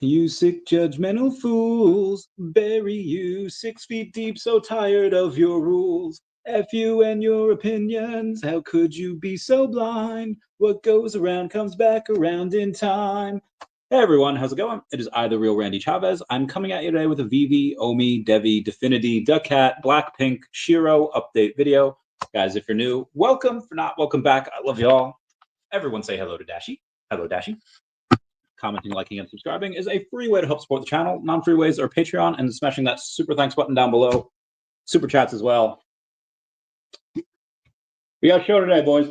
You sick judgmental fools, bury you 6 feet deep, so tired of your rules. F you and your opinions, how could you be so blind? What goes around comes back around in time. Hey everyone, how's it going? It is I, the real Randy Chavez. I'm coming at you today with a VeVe, OMI, Devi, Definity, daCAT, Blackpink, SHIRO update video. Guys, if you're new, welcome. If not, welcome back. I love y'all. Everyone say hello to Dashi. Hello, Dashi. Commenting, liking, and subscribing is a free way to help support the channel. Non-free ways are Patreon and smashing that super thanks button down below. Super chats as well. We got a show today, boys.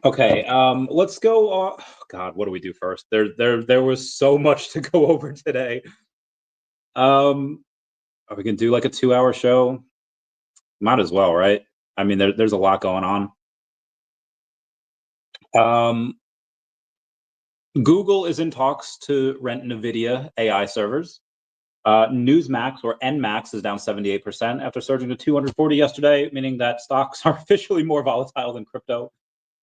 Okay, let's go. Oh, God, what do we do first? There was so much to go over today. We can do like a 2-hour show. Might as well, right? I mean, there's a lot going on. Google is in talks to rent NVIDIA AI servers. Newsmax, or NMAX, is down 78% after surging to 240 yesterday, meaning that stocks are officially more volatile than crypto,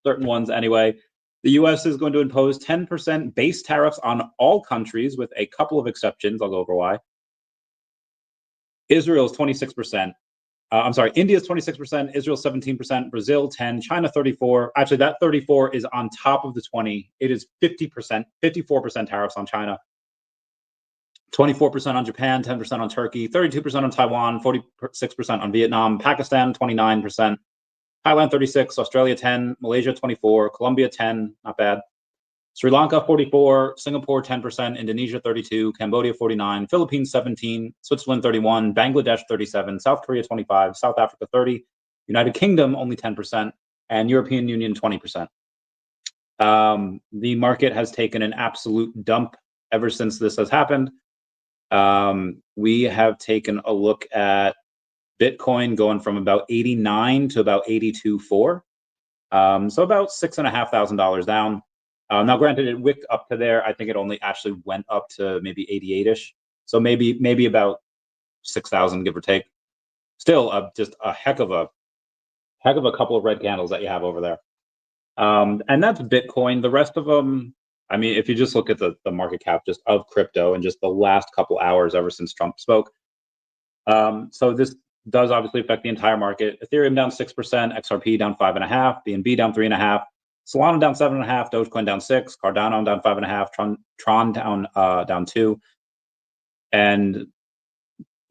certain ones anyway. The US is going to impose 10% base tariffs on all countries with a couple of exceptions. I'll go over why. Israel's 26%. I'm sorry, India's 26%, Israel 17%, Brazil 10%, China 34%. Actually, that 34% is on top of the 20%. It is 50%, 54% tariffs on China, 24% on Japan, 10% on Turkey, 32% on Taiwan, 46% on Vietnam, Pakistan 29%, Thailand 36%, Australia 10%, Malaysia 24%, Colombia 10%, not bad. Sri Lanka 44%, Singapore 10%, Indonesia 32%, Cambodia 49%, Philippines 17%, Switzerland 31%, Bangladesh 37%, South Korea 25%, South Africa 30%, United Kingdom only 10%, and European Union 20%. The market has taken an absolute dump ever since this has happened. We have taken a look at Bitcoin going from about 89 to about 82.4, so about $6,500 down. Now, granted, it wicked up to there. I think it only actually went up to maybe 88-ish. So maybe about 6,000, give or take. Still, just a heck of a couple of red candles that you have over there. And that's Bitcoin. The rest of them, I mean, if you just look at the market cap just of crypto and just the last couple hours ever since Trump spoke. So this does obviously affect the entire market. Ethereum down 6%, XRP down 5.5%, BNB down 3.5%. Solana down 7.5%, Dogecoin down 6%, Cardano down 5.5%, Tron down 2%, and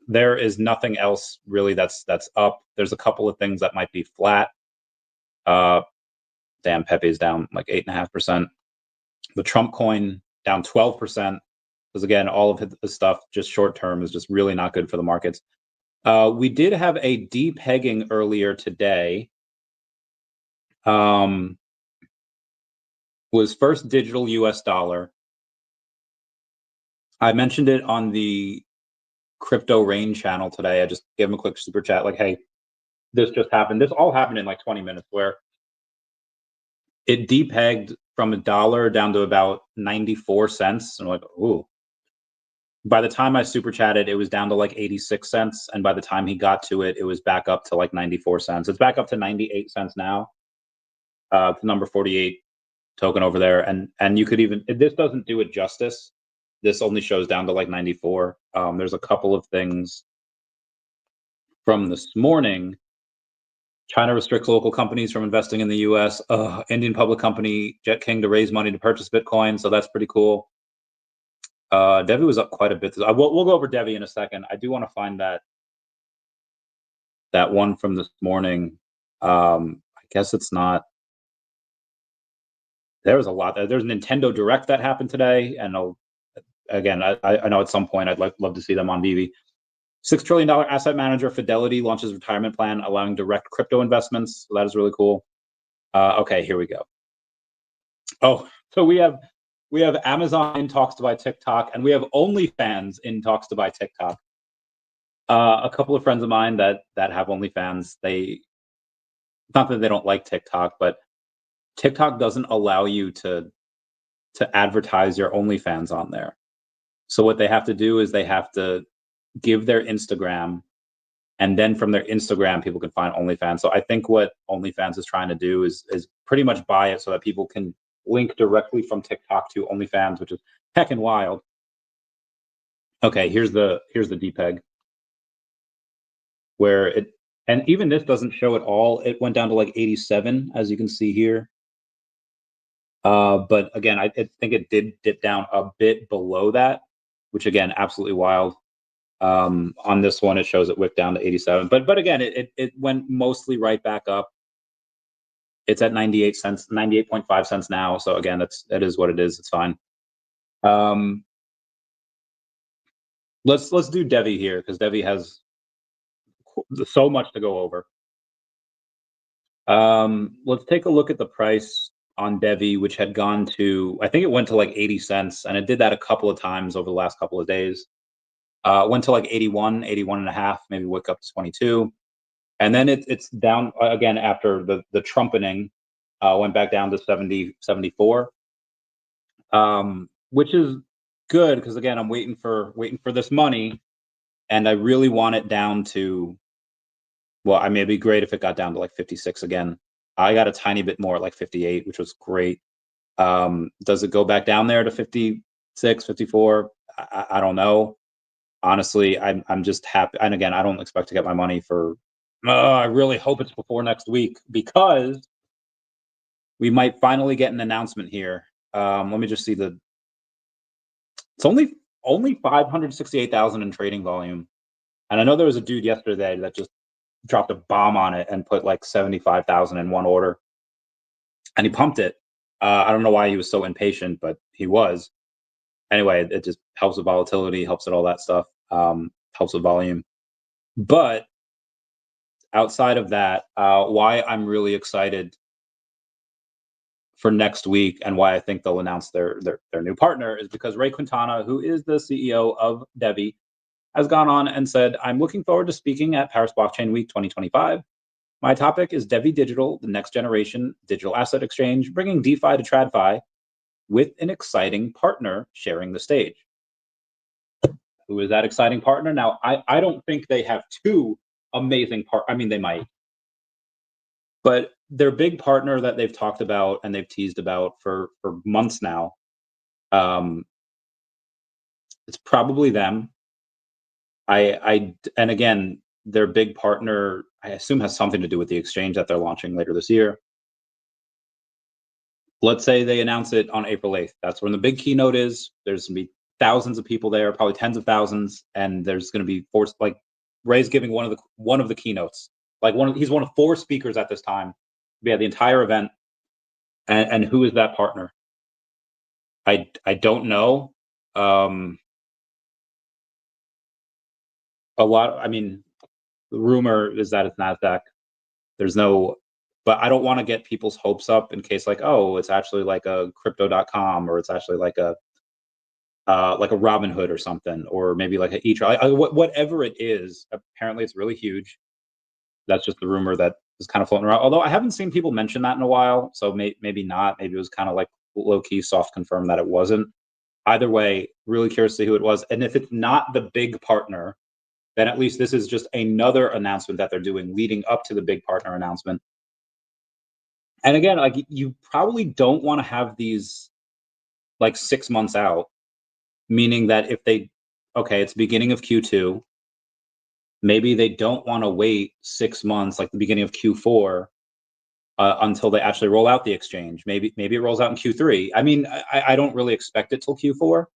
there is nothing else really that's up. There's a couple of things that might be flat. Damn, Pepe's down like 8.5%. The Trump coin down 12%, because again, all of the stuff just short term is just really not good for the markets. We did have a depegging earlier today. Was First Digital US dollar. I mentioned it on the Crypto Rain channel today. I just gave him a quick super chat like, hey, this just happened. This all happened in like 20 minutes, where it depegged from $1 down to about 94 cents. And I'm like, ooh. By the time I super chatted, it was down to like 86 cents. And by the time he got to it, it was back up to like 94 cents. It's back up to 98 cents now. To number 48. Token over there, and you could even, this doesn't do it justice. This only shows down to like 94. There's a couple of things from this morning. China restricts local companies from investing in the US. Indian public company Jet King to raise money to purchase Bitcoin, so that's pretty cool. Devi was up quite a bit. We'll go over Devi in a second. I do want to find that one from this morning. I guess it's not. There was a lot. There's a Nintendo Direct that happened today, and again, I know at some point I'd love to see them on VeVe. $6 trillion asset manager Fidelity launches retirement plan allowing direct crypto investments. So that is really cool. Okay, here we go. Oh, so we have Amazon in talks to buy TikTok, and we have OnlyFans in talks to buy TikTok. A couple of friends of mine that have OnlyFans, not that they don't like TikTok, but TikTok doesn't allow you to advertise your OnlyFans on there. So what they have to do is they have to give their Instagram, and then from their Instagram, people can find OnlyFans. So I think what OnlyFans is trying to do is pretty much buy it so that people can link directly from TikTok to OnlyFans, which is heckin' wild. Okay, here's the DPEG where it, and even this doesn't show it all. It went down to like 87, as you can see here. But again, I think it did dip down a bit below that, which again, absolutely wild. On this one, it shows it wicked down to 87. But again, it went mostly right back up. It's at 98 cents, 98.5 cents now. So again, that is what it is. It's fine. Let's do Devi here because Devi has so much to go over. Let's take a look at the price on Devi, which had gone to, I think it went to like 80 cents, and it did that a couple of times over the last couple of days. Went to like 81, 81 and a half, maybe wick up to 22. And then it's down again after the trumpeting, went back down to 70, 74, which is good because again, I'm waiting for this money, and I really want it down to, well, I mean, it'd be great if it got down to like 56 again. I got a tiny bit more, like 58, which was great. Does it go back down there to 56, 54? I don't know. Honestly, I'm just happy. And again, I don't expect to get my money for, I really hope it's before next week because we might finally get an announcement here. Let me just see it's only 568,000 in trading volume. And I know there was a dude yesterday that just dropped a bomb on it and put like 75,000 in one order, and he pumped it. I don't know why he was so impatient, but he was. Anyway, it just helps with volatility, helps with all that stuff, helps with volume. But outside of that, why I'm really excited for next week and why I think they'll announce their new partner is because Ray Quintana, who is the CEO of Devi, has gone on and said, I'm looking forward to speaking at Paris Blockchain Week 2025. My topic is Devi Digital, the next generation digital asset exchange, bringing DeFi to TradFi with an exciting partner sharing the stage. Who is that exciting partner? Now, I don't think they have two amazing I mean, they might. But their big partner that they've talked about and they've teased about for months now, it's probably them. And again, their big partner, I assume, has something to do with the exchange that they're launching later this year. Let's say they announce it on April 8th. That's when the big keynote is. There's going to be thousands of people there, probably tens of thousands, and there's going to be like Ray's giving one of the keynotes. Like he's one of 4 speakers at this time. We had the entire event, and who is that partner? I don't know. I mean, the rumor is that it's NASDAQ. There's no, but I don't want to get people's hopes up in case like, oh, it's actually like a crypto.com, or it's actually like a Robinhood or something, or maybe like a whatever it is. Apparently it's really huge. That's just the rumor that is kind of floating around. Although I haven't seen people mention that in a while, so maybe not. Maybe it was kind of like low key soft confirmed that it wasn't. Either way, really curious to see who it was. And if it's not the big partner, then at least this is just another announcement that they're doing leading up to the big partner announcement. And again, like you probably don't want to have these like 6 months out, meaning that if it's beginning of Q2, maybe they don't want to wait 6 months, like the beginning of Q4, until they actually roll out the exchange. Maybe it rolls out in Q3. I mean, I don't really expect it till Q4,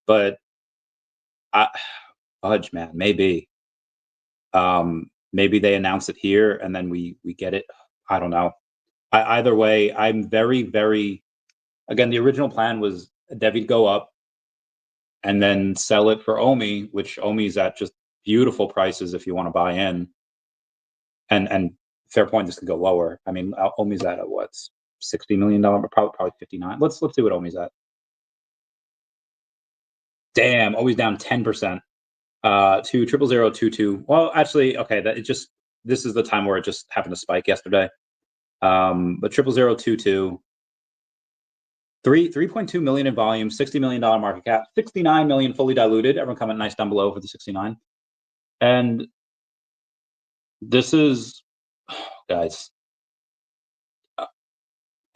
but fudge, man, maybe. Maybe they announce it here and then we get it. I don't know. Either way, I'm very, very. Again, the original plan was Devi to go up and then sell it for OMI, which OMI's at just beautiful prices if you want to buy in. And fair point, this could go lower. I mean, OMI's at what, $60 million, probably 59. Let's see what OMI's at. Damn, OMI's down 10%. To 00022. Well, actually, okay, this is the time where it just happened to spike yesterday. But 00022. 3.2 million in volume, $60 million market cap, 69 million fully diluted. Everyone comment nice down below for the 69. And this is, guys,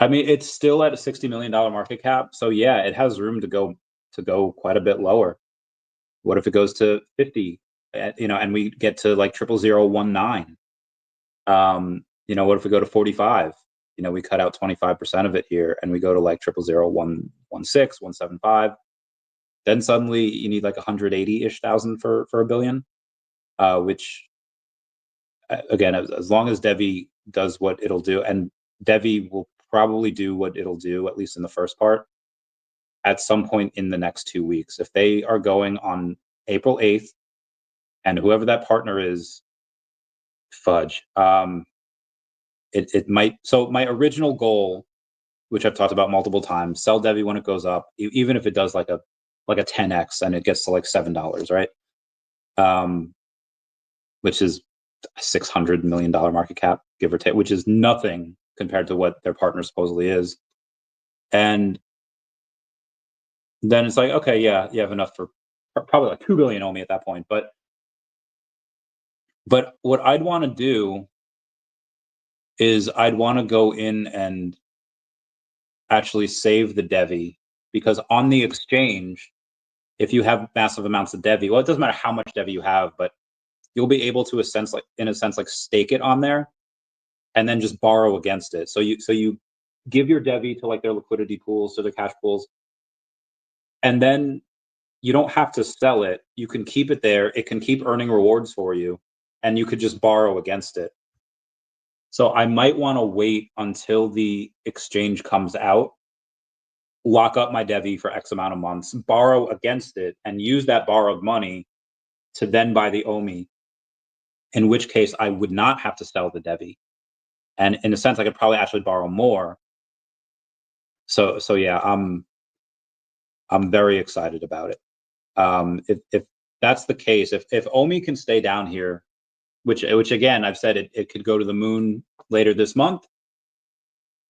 I mean, it's still at a $60 million market cap, so yeah, it has room to go quite a bit lower. What if it goes to 50? And we get to like 00019. What if we go to 45? We cut out 25% of it here, and we go to like 00016, 175. Then suddenly you need like 180-ish thousand for a billion, which again, as long as Devi does what it'll do, and Devi will probably do what it'll do, at least in the first part, at some point in the next 2 weeks. If they are going on April 8th, and whoever that partner is, fudge. It might. So my original goal, which I've talked about multiple times, sell Devi when it goes up, even if it does like a 10x and it gets to like $7, right? Which is a $600 million market cap, give or take, which is nothing compared to what their partner supposedly is. And then it's like, okay, yeah, you have enough for probably like 2 billion OMI at that point. But what I'd want to do is I'd want to go in and actually save the Devi, because on the exchange, if you have massive amounts of Devi, well, it doesn't matter how much Devi you have, but you'll be able to, in a sense, stake it on there, and then just borrow against it. So you give your Devi to like their liquidity pools, to their cash pools, and then you don't have to sell it. You can keep it there. It can keep earning rewards for you, and you could just borrow against it. So I might want to wait until the exchange comes out, lock up my Devi for X amount of months, borrow against it, and use that borrowed money to then buy the OMI, in which case I would not have to sell the Devi. And in a sense, I could probably actually borrow more. So yeah, I'm very excited about it. If that's the case, if OMI can stay down here, which again, I've said it could go to the moon later this month,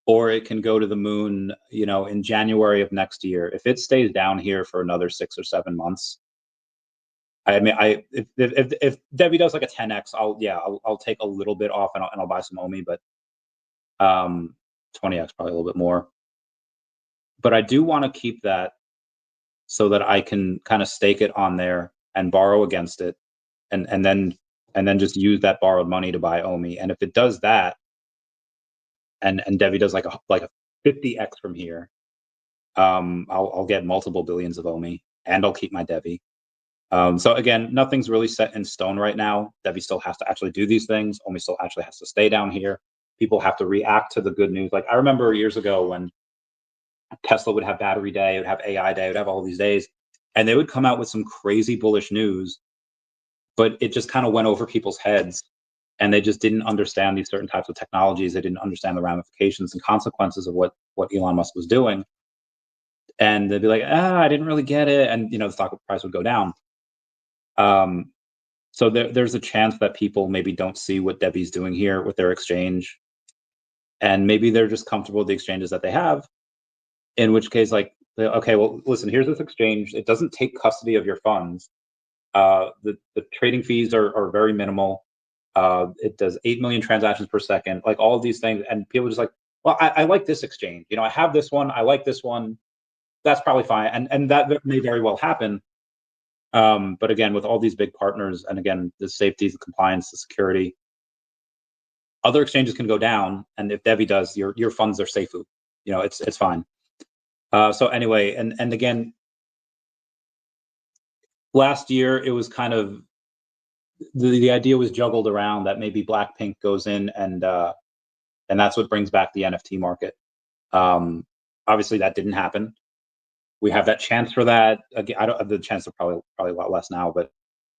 or it can go to the moon, in January of next year. If it stays down here for another 6 or 7 months, I mean, if Devi does like a 10x, I'll take a little bit off and I'll buy some OMI, but 20x probably a little bit more. But I do want to keep that so that I can kind of stake it on there and borrow against it, and then just use that borrowed money to buy OMI. And if it does that, and Devi does like a 50x from here, I'll get multiple billions of OMI, and I'll keep my Devi. So again, nothing's really set in stone right now. Devi still has to actually do these things. OMI still actually has to stay down here. People have to react to the good news. Like I remember years ago when Tesla would have battery day, it would have AI day, it would have all these days, and they would come out with some crazy bullish news, but it just kind of went over people's heads, and they just didn't understand these certain types of technologies. They didn't understand the ramifications and consequences of what Elon Musk was doing. And they'd be like, I didn't really get it. And, the stock price would go down. So there's a chance that people maybe don't see what Devi's doing here with their exchange. And maybe they're just comfortable with the exchanges that they have. In which case, like, okay, well, listen, here's this exchange. It doesn't take custody of your funds. The trading fees are very minimal. It does 8 million transactions per second, like all of these things. And people are just like, well, I like this exchange. I have this one. I like this one. That's probably fine. And that may very well happen. But again, with all these big partners, and again, the safety, the compliance, the security, other exchanges can go down. And if Devi does, your funds are safe. It's fine. So anyway, and again, last year it was kind of the idea was juggled around that maybe Blackpink goes in and that's what brings back the NFT market. Obviously, that didn't happen. We have that chance for that. Again, I don't have the chance to probably a lot less now, but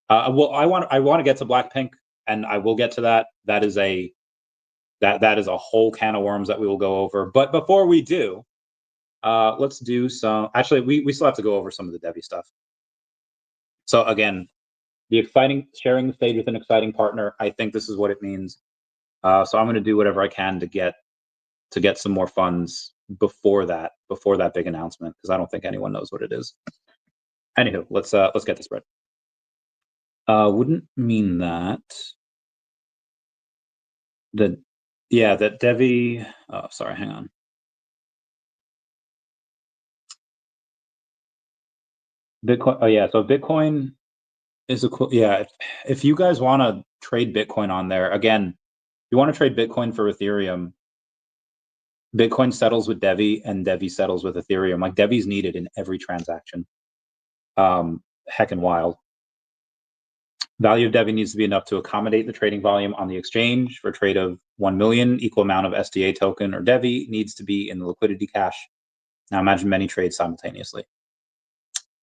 well, I want to get to Blackpink, and I will get to that. That is a whole can of worms that we will go over. But before we do, let's do some. Actually, we still have to go over some of the Devi stuff. So again, the exciting sharing the stage with an exciting partner. I think this is what it means. So I'm going to do whatever I can to get some more funds before that big announcement, because I don't think anyone knows what it is. Anywho, let's get the spread. Wouldn't mean that that Devi. Oh, sorry, hang on. Bitcoin. Oh yeah, so Bitcoin is yeah. If you guys want to trade Bitcoin on there, again, you want to trade Bitcoin for Ethereum. Bitcoin settles with Devi and Devi settles with Ethereum. Like Devi's needed in every transaction. Heckin' wild. Value of Devi needs to be enough to accommodate the trading volume on the exchange. For a trade of 1 million, equal amount of SDA token or Devi needs to be in the liquidity cache. Now imagine many trades simultaneously.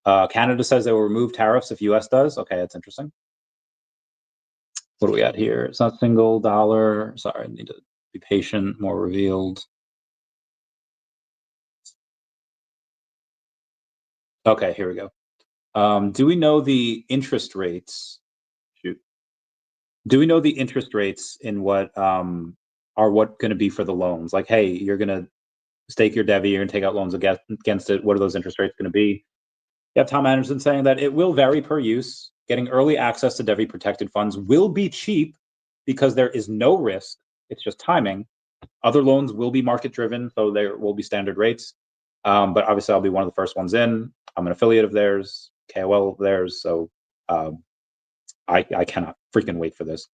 Canada says they will remove tariffs if US does. Okay, that's interesting. What do we got here? It's not single dollar. Sorry, I need to be patient. More revealed. Okay, here we go. Do we know the interest rates? Shoot. Do we know the interest rates in what are what going to be for the loans? Like, hey, you're going to stake your Devi, you're going to take out loans against it. What are those interest rates going to be? You have Tom Anderson saying that it will vary per use. Getting early access to Devi protected funds will be cheap because there is no risk. It's just timing. Other loans will be market driven, so there will be standard rates. But obviously, I'll be one of the first ones in. I'm an affiliate of theirs, KOL of theirs, so I cannot freaking wait for this.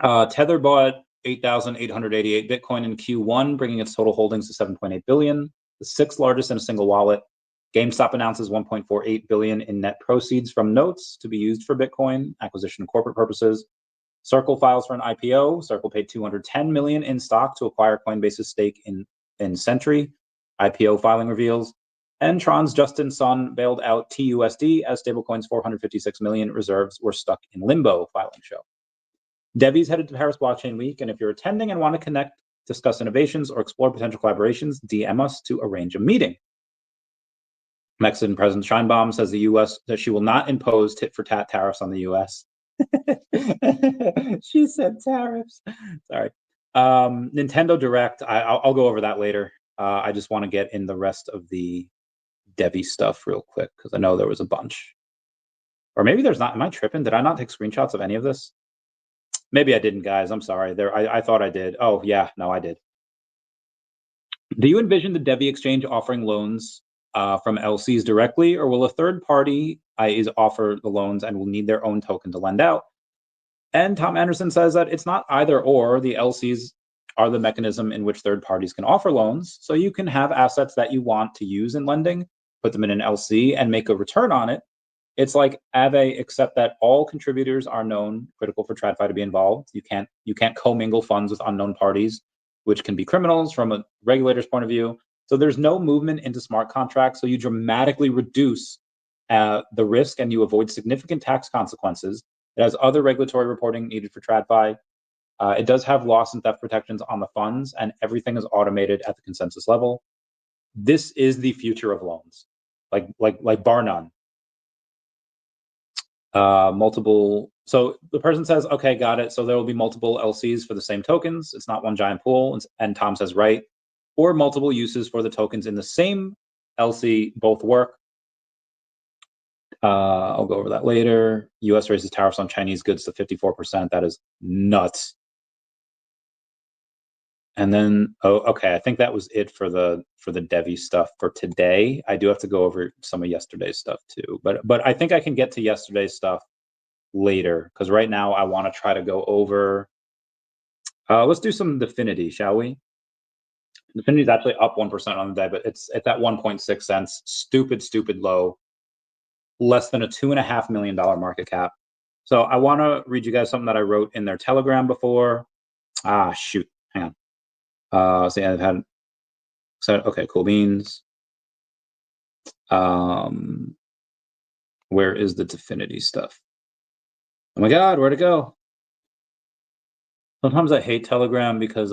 Tether bought 8,888 Bitcoin in Q1, bringing its total holdings to 7.8 billion, the sixth largest in a single wallet. GameStop announces 1.48 billion in net proceeds from notes to be used for Bitcoin acquisition and corporate purposes. Circle files for an IPO. Circle paid 210 million in stock to acquire Coinbase's stake in Sentry. IPO filing reveals. And Tron's Justin Sun bailed out TUSD as stablecoin's 456 million reserves were stuck in limbo, filing show. Devi's headed to Paris Blockchain Week, and if you're attending and want to connect, discuss innovations, or explore potential collaborations, DM us to arrange a meeting. Mexican President Sheinbaum says the U.S. that she will not impose tit-for-tat tariffs on the U.S. She said tariffs. Sorry. Nintendo Direct. I'll go over that later. I just want to get in the rest of the Devi stuff real quick because I know there was a bunch. Or maybe there's not. Am I tripping? Did I not take screenshots of any of this? Maybe I didn't, guys. I'm sorry. I thought I did. Oh, yeah. No, I did. Do you envision the Devi exchange offering loans from LCs directly, or will a third party offer the loans and will need their own token to lend out? And Tom Anderson says that it's not either or. The LCs are the mechanism in which third parties can offer loans. So you can have assets that you want to use in lending, put them in an LC and make a return on it. It's like ADRESS, except that all contributors are known, critical for TradFi to be involved. You can't commingle funds with unknown parties, which can be criminals from a regulator's point of view. So there's no movement into smart contracts. So you dramatically reduce the risk and you avoid significant tax consequences. It has other regulatory reporting needed for TradFi. It does have loss and theft protections on the funds, and everything is automated at the consensus level. This is the future of loans, like bar none. Multiple. So the person says, okay, got it. So there will be multiple LCs for the same tokens. It's not one giant pool. And Tom says, right. Or multiple uses for the tokens in the same LC, both work. I'll go over that later. US raises tariffs on Chinese goods to 54%. That is nuts. And then, okay, I think that was it for the Devi stuff for today. I do have to go over some of yesterday's stuff too, but I think I can get to yesterday's stuff later because right now I want to try to go over. Let's do some Definity, shall we? Definity is actually up 1% on the day, but it's at 1.6 cents. Stupid low. Less than a $2.5 million market cap. So I want to read you guys something that I wrote in their Telegram before. Shoot, hang on. So yeah, I've had. So okay, cool beans. Where is the Definity stuff? Oh my God, where'd it go? Sometimes I hate Telegram because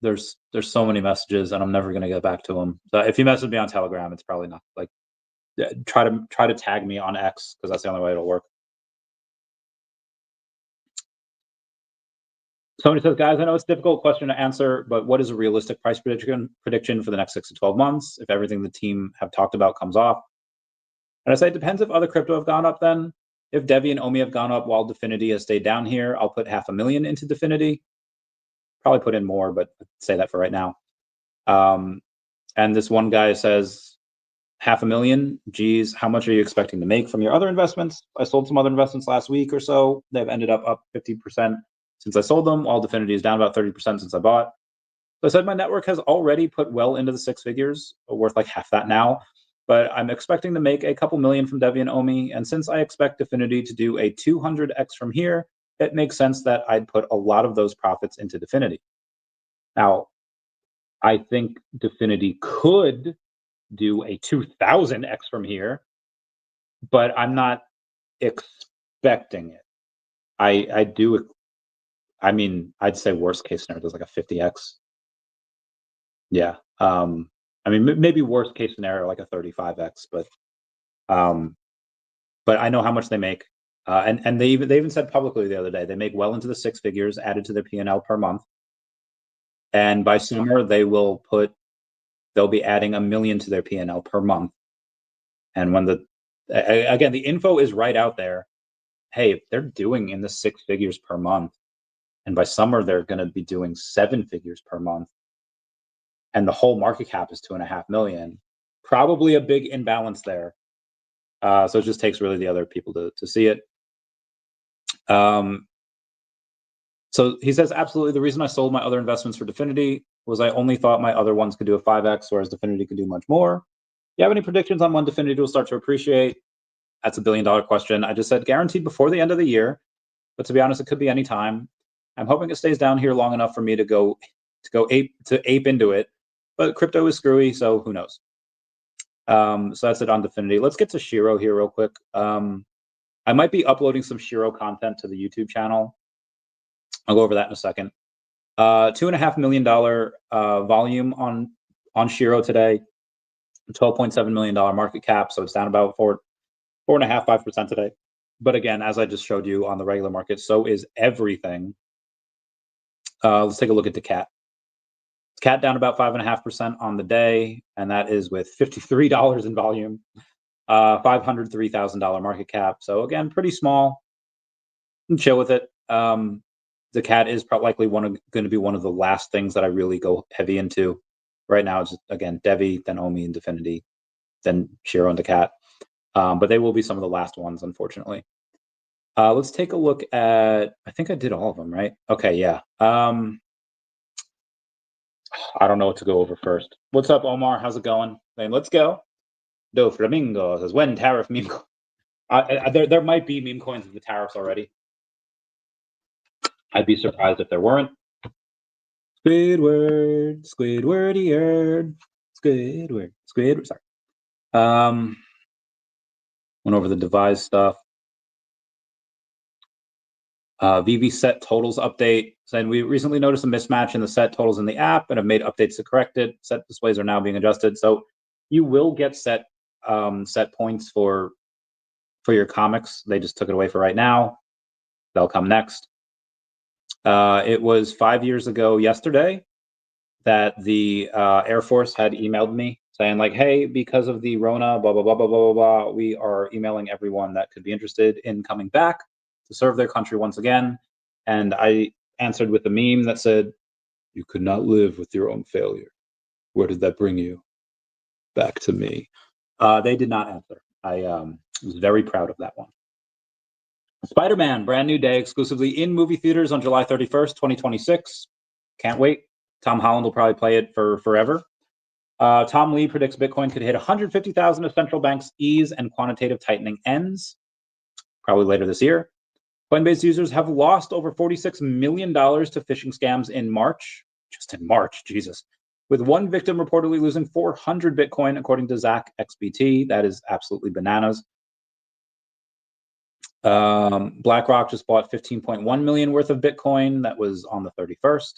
there's so many messages and I'm never gonna get back to them. So if you message me on Telegram, it's probably not like try to tag me on X because that's the only way it'll work. Somebody says, guys, I know it's a difficult question to answer, but what is a realistic price prediction for the next 6 to 12 months if everything the team have talked about comes off? And I say it depends if other crypto have gone up then. If Devi and OMI have gone up while Definity has stayed down here, I'll put $500,000 into Definity. Probably put in more, but say that for right now. And this one guy says, 500,000. Geez, how much are you expecting to make from your other investments? I sold some other investments last week or so. They've ended up 50% since I sold them, while Definity is down about 30% since I bought. So I said my network has already put well into the six figures, worth like half that now. But I'm expecting to make a couple million from Devi and OMI. And since I expect Definity to do a 200x from here, it makes sense that I'd put a lot of those profits into Definity. Now, I think Definity could do a 2000x from here, but I'm not expecting it. I mean, I'd say worst case scenario, there's like a 50x. Yeah. I mean, maybe worst case scenario, like a 35x, but I know how much they make. And they even said publicly the other day, they make well into the six figures added to their P&L per month. And by summer, they'll be adding $1 million to their P&L per month. And when again, the info is right out there. Hey, if they're doing in the six figures per month, and by summer, they're going to be doing seven figures per month, and the whole market cap is 2.5 million, probably a big imbalance there. So it just takes really the other people to see it. So he says, absolutely, the reason I sold my other investments for Definity was I only thought my other ones could do a 5x, whereas Definity could do much more. You have any predictions on when Definity will start to appreciate? That's $1 billion question. I just said guaranteed before the end of the year, but to be honest, it could be any time. I'm hoping it stays down here long enough for me to ape into it, but crypto is screwy, so who knows? So that's it on Definity. Let's get to SHIRO here real quick. I might be uploading some SHIRO content to the YouTube channel. I'll go over that in a second. $2.5 million volume on SHIRO today. $12.7 million market cap, so it's down about 4.5% today. But again, as I just showed you on the regular market, so is everything. Let's take a look at daCAT. CAT down about 5.5% on the day, and that is with $53 in volume, $503,000 market cap. So again, pretty small. And chill with it. daCAT is likely going to be one of the last things that I really go heavy into. Right now, it's again Devi, then OMI and Definity, then SHIRO and daCAT. But they will be some of the last ones, unfortunately. Let's take a look at. I think I did all of them, right? Okay, yeah. I don't know what to go over first. What's up, Omar? How's it going? Then let's go. Do Flamingo says, when tariff meme? There might be meme coins of the tariffs already. I'd be surprised if there weren't. Squidward, Squidwardy-erd, Squidward. Sorry. Went over the device stuff. VeVe set totals update. Saying we recently noticed a mismatch in the set totals in the app and have made updates to correct it. Set displays are now being adjusted. So you will get set points for your comics. They just took it away for right now. They'll come next. It was 5 years ago yesterday that the Air Force had emailed me saying like, hey, because of the Rona, blah, blah, blah, blah, blah, blah, blah, we are emailing everyone that could be interested in coming back to serve their country once again. And I answered with a meme that said, you could not live with your own failure. Where did that bring you? Back to me. They did not answer. I was very proud of that one. Spider-Man, brand new day, exclusively in movie theaters on July 31st, 2026. Can't wait. Tom Holland will probably play it for forever. Tom Lee predicts Bitcoin could hit 150,000 if central banks ease and quantitative tightening ends, probably later this year. Coinbase users have lost over $46 million to phishing scams in March. Just in March, Jesus. With one victim reportedly losing 400 Bitcoin, according to Zach XBT. That is absolutely bananas. BlackRock just bought 15.1 million worth of Bitcoin. That was on the 31st.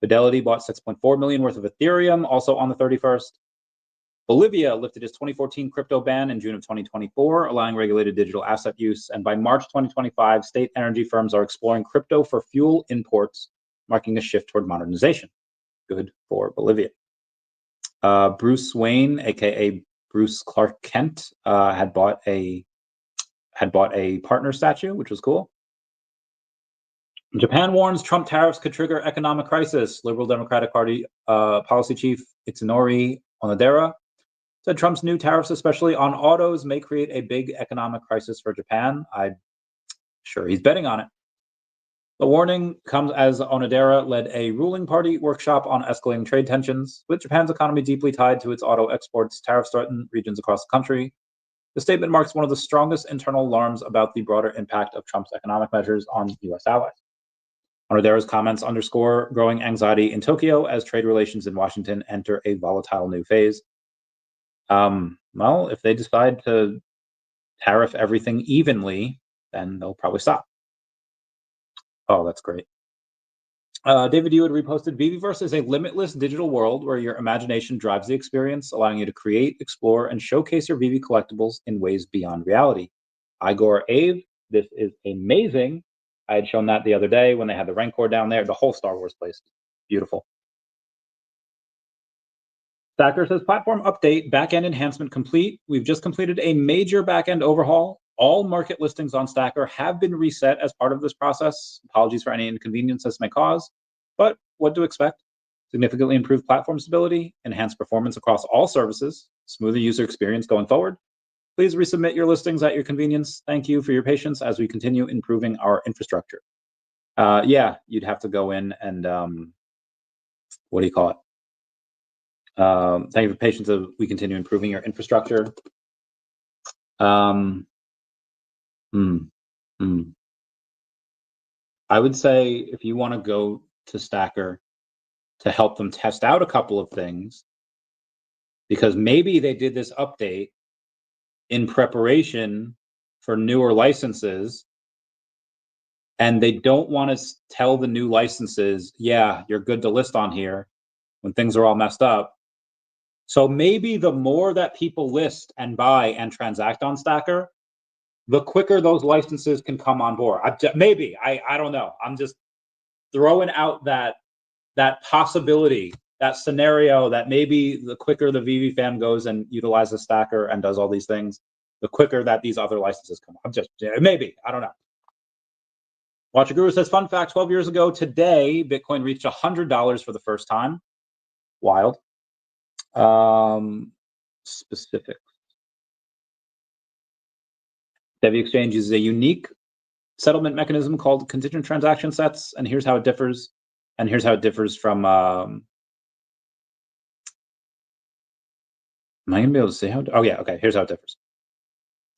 Fidelity bought 6.4 million worth of Ethereum, also on the 31st. Bolivia lifted its 2014 crypto ban in June of 2024, allowing regulated digital asset use. And by March 2025, state energy firms are exploring crypto for fuel imports, marking a shift toward modernization. Good for Bolivia. Bruce Wayne, aka Bruce Clark Kent, had bought a partner statue, which was cool. Japan warns Trump tariffs could trigger economic crisis. Liberal Democratic Party policy chief Itsunori Onodera Said Trump's new tariffs, especially on autos, may create a big economic crisis for Japan. I'm sure he's betting on it. The warning comes as Onodera led a ruling party workshop on escalating trade tensions. With Japan's economy deeply tied to its auto exports, tariffs threaten regions across the country. The statement marks one of the strongest internal alarms about the broader impact of Trump's economic measures on U.S. allies. Onodera's comments underscore growing anxiety in Tokyo as trade relations in Washington enter a volatile new phase. Well, if they decide to tariff everything evenly, then they'll probably stop. Oh, that's great. David, you had reposted VeVeverse is a limitless digital world where your imagination drives the experience, allowing you to create, explore, and showcase your VeVe collectibles in ways beyond reality. Igor Ave, this is amazing. I had shown that the other day when they had the Rancor down there. The whole Star Wars place, beautiful. Stacker says platform update, backend enhancement complete. We've just completed a major backend overhaul. All market listings on Stacker have been reset as part of this process. Apologies for any inconvenience this may cause, but what to expect? Significantly improved platform stability, enhanced performance across all services, smoother user experience going forward. Please resubmit your listings at your convenience. Thank you for your patience as we continue improving our infrastructure. Yeah, you'd have to go in and, what do you call it? Thank you for your patience as we continue improving your infrastructure. I would say if you want to go to Stacker to help them test out a couple of things, because maybe they did this update in preparation for newer licenses, and they don't want to tell the new licenses, yeah, you're good to list on here when things are all messed up. So maybe the more that people list and buy and transact on Stacker, the quicker those licenses can come on board. Maybe, I don't know. I'm just throwing out that possibility, that scenario that maybe the quicker the VeVe fan goes and utilizes Stacker and does all these things, the quicker that these other licenses come. Maybe, I don't know. Watcher Guru says, fun fact, 12 years ago today, Bitcoin reached $100 for the first time. Wild. Specific. Devi Exchange uses a unique settlement mechanism called contingent transaction sets, and here's how it differs. And here's how it differs from. Am I gonna be able to see how? Oh yeah, okay. Here's how it differs.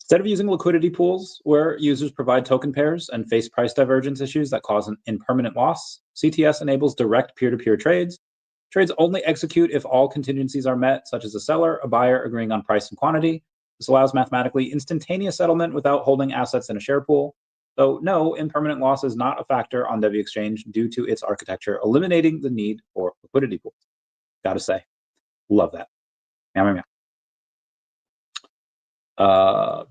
Instead of using liquidity pools where users provide token pairs and face price divergence issues that cause an impermanent loss, CTS enables direct peer-to-peer trades. Trades only execute if all contingencies are met, such as a seller, a buyer agreeing on price and quantity. This allows mathematically instantaneous settlement without holding assets in a share pool. Though no, impermanent loss is not a factor on Devi Exchange due to its architecture, eliminating the need for liquidity pools. Gotta say, love that. Meow, meow, meow.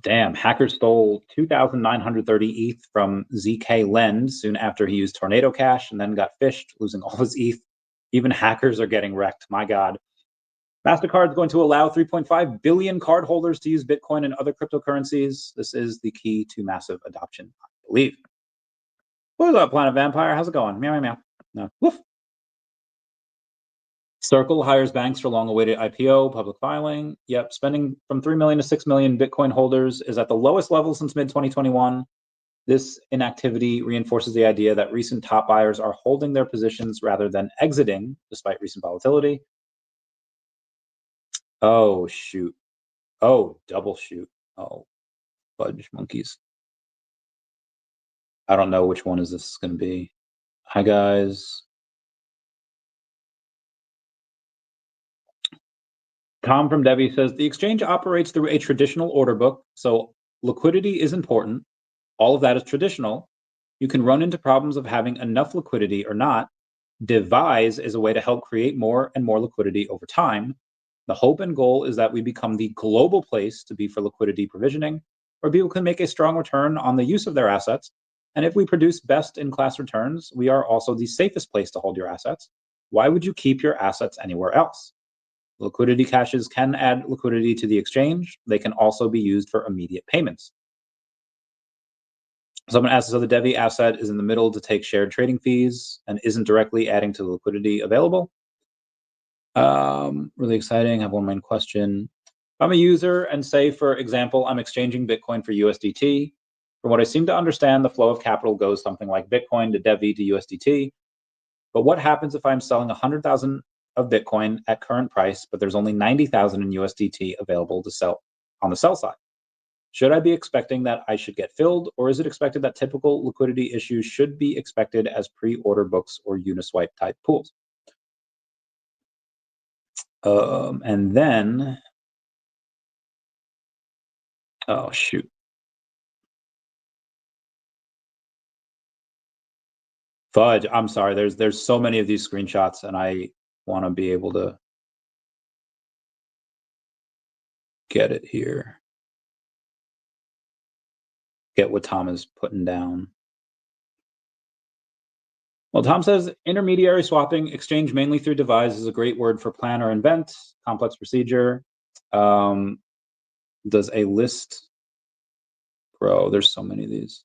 Damn, hacker stole 2,930 ETH from ZK Lend soon after he used Tornado Cash and then got phished, losing all his ETH. Even hackers are getting wrecked, my God. MasterCard is going to allow 3.5 billion cardholders to use Bitcoin and other cryptocurrencies. This is the key to massive adoption, I believe. What is up, Planet Vampire? How's it going? Meow, meow, meow. No. Woof. Circle hires banks for long-awaited IPO, public filing. Yep, spending from 3 million to 6 million Bitcoin holders is at the lowest level since mid-2021. This inactivity reinforces the idea that recent top buyers are holding their positions rather than exiting, despite recent volatility. Oh, shoot. Oh, double shoot. Oh, fudge monkeys. I don't know which one is this going to be. Hi, guys. Tom from Devi says, the exchange operates through a traditional order book, so liquidity is important. All of that is traditional. You can run into problems of having enough liquidity or not. Devise is a way to help create more and more liquidity over time. The hope and goal is that we become the global place to be for liquidity provisioning, where people can make a strong return on the use of their assets. And if we produce best-in-class returns, we are also the safest place to hold your assets. Why would you keep your assets anywhere else? Liquidity caches can add liquidity to the exchange. They can also be used for immediate payments. Someone asks, so the Devi asset is in the middle to take shared trading fees and isn't directly adding to the liquidity available. Really exciting. I have one main question. I'm a user and say, for example, I'm exchanging Bitcoin for USDT. From what I seem to understand, the flow of capital goes something like Bitcoin to DEVVE to USDT. But what happens if I'm selling 100,000 of Bitcoin at current price, but there's only 90,000 in USDT available to sell on the sell side? Should I be expecting that I should get filled, or is it expected that typical liquidity issues should be expected as pre-order books or Uniswap type pools? And then, oh shoot, fudge. I'm sorry. There's so many of these screenshots, and I want to be able to get it here. Get what Tom is putting down. Well, Tom says intermediary swapping, exchange mainly through devise, is a great word for plan or invent, complex procedure. Does a list grow? There's so many of these.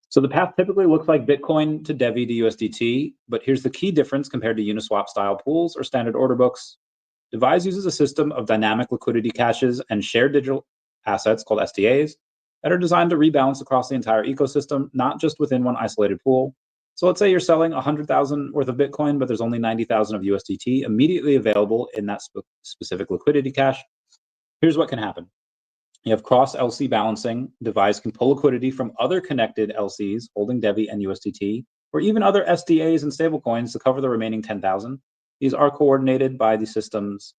So the path typically looks like Bitcoin to DEVI to USDT, but here's the key difference compared to Uniswap style pools or standard order books. Devise uses a system of dynamic liquidity caches and shared digital assets called SDAs that are designed to rebalance across the entire ecosystem, not just within one isolated pool. So let's say you're selling 100,000 worth of Bitcoin, but there's only 90,000 of USDT immediately available in that specific liquidity cache. Here's what can happen. You have cross LC balancing. Devise can pull liquidity from other connected LCs holding DEVI and USDT, or even other SDAs and stablecoins to cover the remaining 10,000. These are coordinated by the system's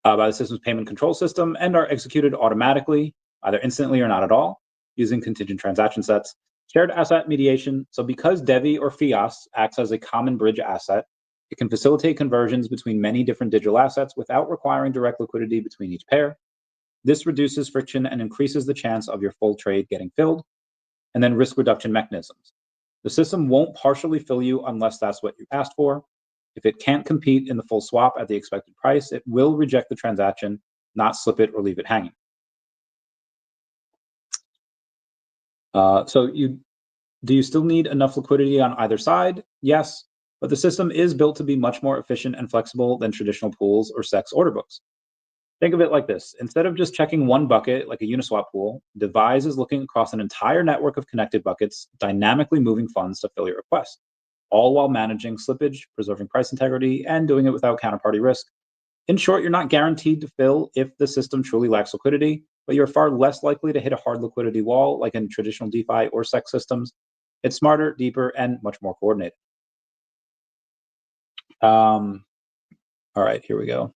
payment control system and are executed automatically, either instantly or not at all, using contingent transaction sets. Shared asset mediation. So because DEVI or Fias acts as a common bridge asset, it can facilitate conversions between many different digital assets without requiring direct liquidity between each pair. This reduces friction and increases the chance of your full trade getting filled. And then risk reduction mechanisms. The system won't partially fill you unless that's what you asked for. If it can't compete in the full swap at the expected price, it will reject the transaction, not slip it or leave it hanging. Do you still need enough liquidity on either side? Yes, but the system is built to be much more efficient and flexible than traditional pools or SEX order books. Think of it like this. Instead of just checking one bucket like a Uniswap pool, Devise is looking across an entire network of connected buckets, dynamically moving funds to fill your request, all while managing slippage, preserving price integrity, and doing it without counterparty risk. In short, you're not guaranteed to fill if the system truly lacks liquidity, but you're far less likely to hit a hard liquidity wall like in traditional DeFi or SEX systems. It's smarter, deeper, and much more coordinated. All right, here we go.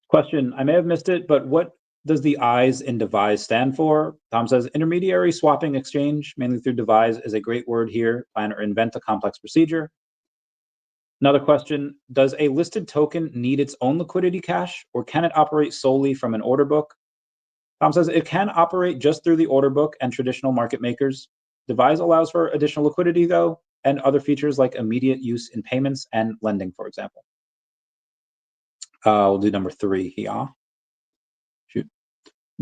Question, I may have missed it, but what does the I's in Devise stand for? Tom says, intermediary swapping exchange, mainly through Devise, is a great word here. Plan or invent a complex procedure. Another question, does a listed token need its own liquidity cache, or can it operate solely from an order book? Tom says, it can operate just through the order book and traditional market makers. Devise allows for additional liquidity, though, and other features like immediate use in payments and lending, for example. We'll do number 3 here. Shoot.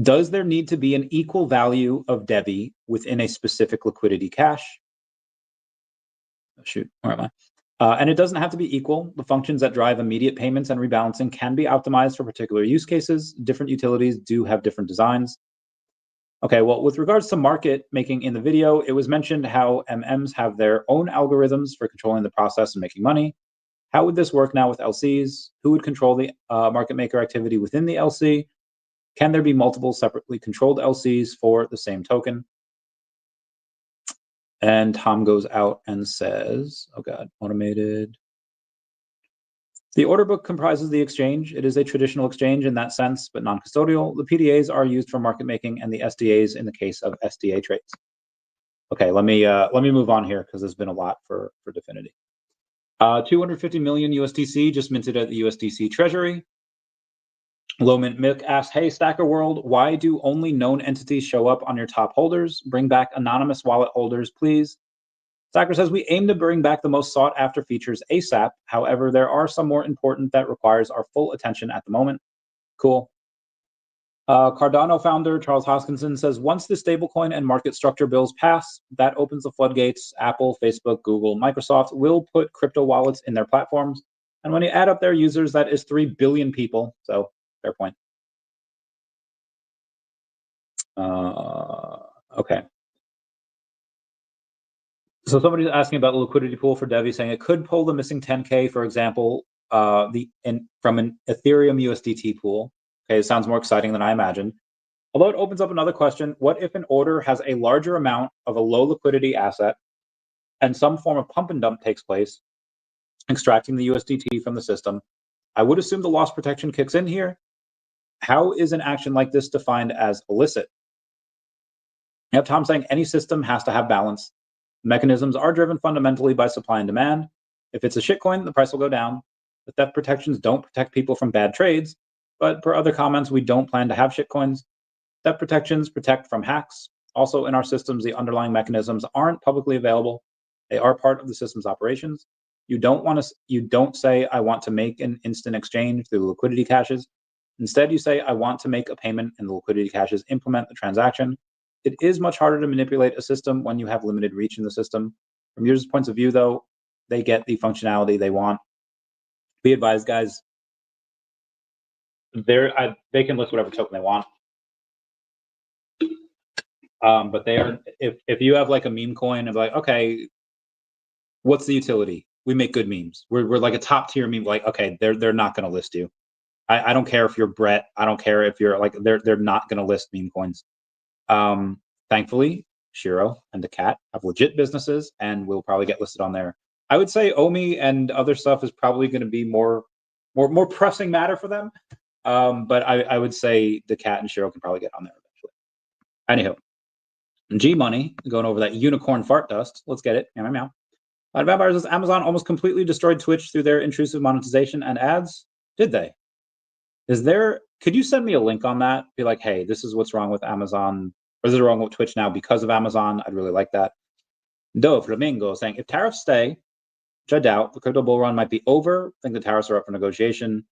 Does there need to be an equal value of DEVI within a specific liquidity cache? Shoot, where am I? And it doesn't have to be equal. The functions that drive immediate payments and rebalancing can be optimized for particular use cases. Different utilities do have different designs. Okay, well, with regards to market making in the video, it was mentioned how MMs have their own algorithms for controlling the process and making money. How would this work now with LCs? Who would control the market maker activity within the LC? Can there be multiple separately controlled LCs for the same token? And Tom goes out and says, oh God, automated. The order book comprises the exchange. It is a traditional exchange in that sense, but non-custodial. The PDAs are used for market making and the SDAs in the case of SDA trades. Okay, let me move on here because there's been a lot for Definity. 250 million USDC just minted at the USDC Treasury. Lowmint Mick asks, hey, Stacker World, why do only known entities show up on your top holders? Bring back anonymous wallet holders, please. Stacker says, we aim to bring back the most sought after features ASAP. However, there are some more important that requires our full attention at the moment. Cool. Cardano founder Charles Hoskinson says, once the stablecoin and market structure bills pass, that opens the floodgates. Apple, Facebook, Google, Microsoft will put crypto wallets in their platforms, And when you add up their users, that is 3 billion people. So fair point. Okay. So somebody's asking about the liquidity pool for Devi, saying it could pull the missing 10K, for example, from an Ethereum USDT pool. Okay, it sounds more exciting than I imagined. Although it opens up another question, what if an order has a larger amount of a low liquidity asset and some form of pump and dump takes place, extracting the USDT from the system? I would assume the loss protection kicks in here. How is an action like this defined as illicit? You have Tom saying any system has to have balance. Mechanisms are driven fundamentally by supply and demand. If it's a shitcoin, the price will go down. The theft protections don't protect people from bad trades, but per other comments, we don't plan to have shitcoins. Theft protections protect from hacks. Also, in our systems, the underlying mechanisms aren't publicly available. They are part of the system's operations. You don't say, I want to make an instant exchange through the liquidity caches. Instead, you say, I want to make a payment, and the liquidity caches implement the transaction. It is much harder to manipulate a system when you have limited reach in the system. From users' points of view, though, they get the functionality they want. Be advised, guys, they can list whatever token they want. But they are, if you have like a meme coin of like, okay, what's the utility? We make good memes. We're like a top tier meme. Like, okay, they're not going to list you. I don't care if you're Brett. I don't care if you're like, they're not going to list meme coins. Thankfully, SHIRO and daCAT have legit businesses and will probably get listed on there. I would say OMI and other stuff is probably going to be more pressing matter for them. But I would say daCAT and SHIRO can probably get on there eventually. Anywho, G Money going over that unicorn fart dust. Let's get it. Meow, meow. Vampires says Amazon almost completely destroyed Twitch through their intrusive monetization and ads. Did they? Could you send me a link on that? Be like, hey, this is what's wrong with Amazon, or this is wrong with Twitch now because of Amazon. I'd really like that. Do Flamingo saying, if tariffs stay, which I doubt, the crypto bull run might be over. I think the tariffs are up for negotiation.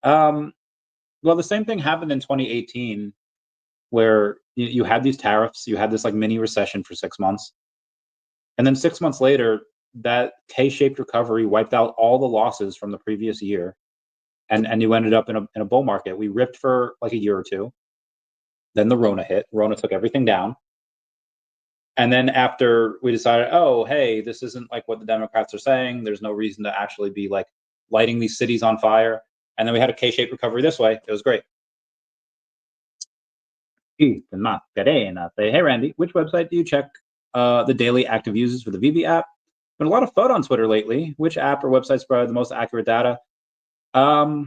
Well, the same thing happened in 2018, where you had these tariffs, you had this like mini recession for 6 months. And then 6 months later, that K-shaped recovery wiped out all the losses from the previous year. And you ended up in a bull market. We ripped for like a year or two. Then the Rona hit. Rona took everything down. And then after we decided, oh, hey, this isn't like what the Democrats are saying. There's no reason to actually be like lighting these cities on fire. And then we had a K-shaped recovery this way. It was great. Hey, Randy, which website do you check the daily active users for the VeVe app? Been a lot of FUD on Twitter lately. Which app or websites provide the most accurate data? I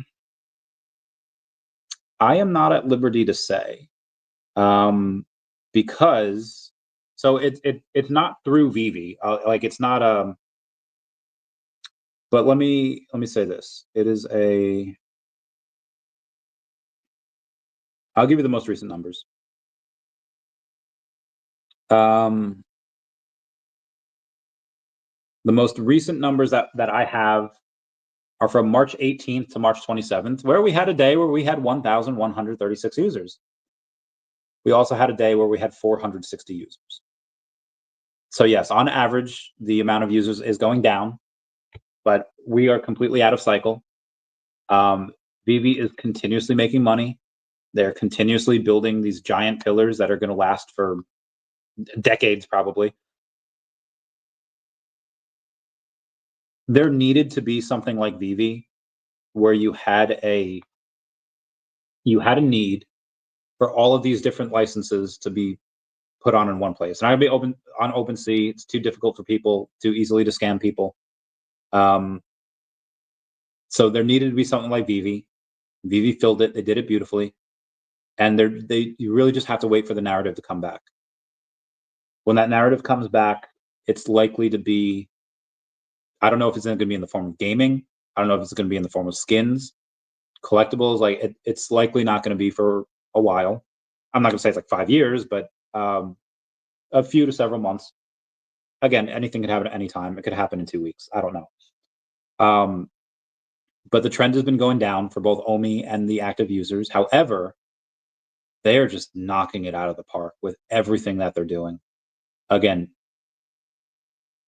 am not at liberty to say, because so it's not through VeVe. Like it's not but let me say this. It is I'll give you the most recent numbers. The most recent numbers that I have are from March 18th to March 27th, where we had a day where we had 1,136 users. We also had a day where we had 460 users. So yes, on average, the amount of users is going down, but we are completely out of cycle. VeVe is continuously making money. They're continuously building these giant pillars that are going to last for decades, probably. There needed to be something like VeVe where you had a need for all of these different licenses to be put on in one place. And I'd be open on OpenSea. It's too difficult for people, too easily to scam people. So there needed to be something like VeVe. VeVe filled it. They did it beautifully. And you really just have to wait for the narrative to come back. When that narrative comes back, it's likely to be, I don't know if it's going to be in the form of gaming. I don't know if it's going to be in the form of skins, collectibles. Like it's likely not going to be for a while. I'm not going to say it's like 5 years, but a few to several months. Again, anything could happen at any time. It could happen in 2 weeks. I don't know. But the trend has been going down for both OMI and the active users. However, they are just knocking it out of the park with everything that they're doing. Again,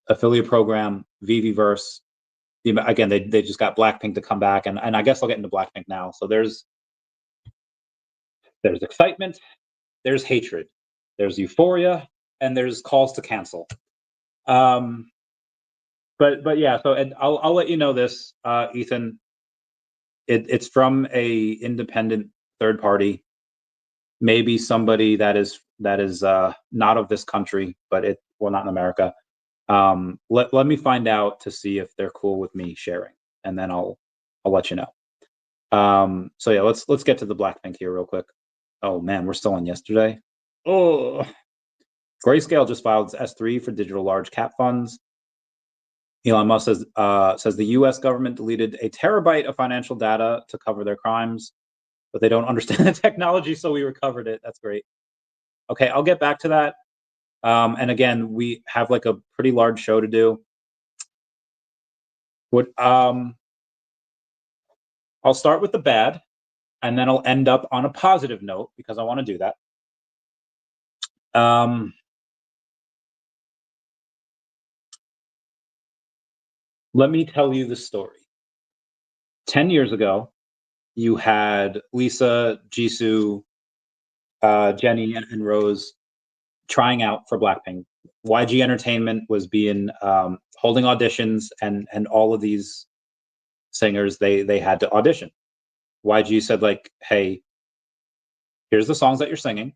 affiliate program, VeVeverse, again, they just got Blackpink to come back, and I guess I'll get into Blackpink now. So there's excitement, there's hatred, there's euphoria, and there's calls to cancel. But yeah, so I'll let you know this, Ethan. It's from a independent third party, maybe somebody that is not of this country, but not in America. Let me find out to see if they're cool with me sharing, and then I'll let you know. So yeah, let's get to the Blackpink here real quick. Oh man, we're still on yesterday. Oh, Grayscale just filed its S3 for digital large cap funds. Elon Musk says the U.S. government deleted a terabyte of financial data to cover their crimes, but they don't understand the technology, so we recovered it. That's great. Okay, I'll get back to that. And again, we have like a pretty large show to do. I'll start with the bad, and then I'll end up on a positive note because I want to do that. Let me tell you the story. 10 years ago, you had Lisa, Jisoo, Jenny, and Rose trying out for Blackpink. YG Entertainment was holding auditions, and all of these singers, they had to audition. YG said, like, hey, here's the songs that you're singing.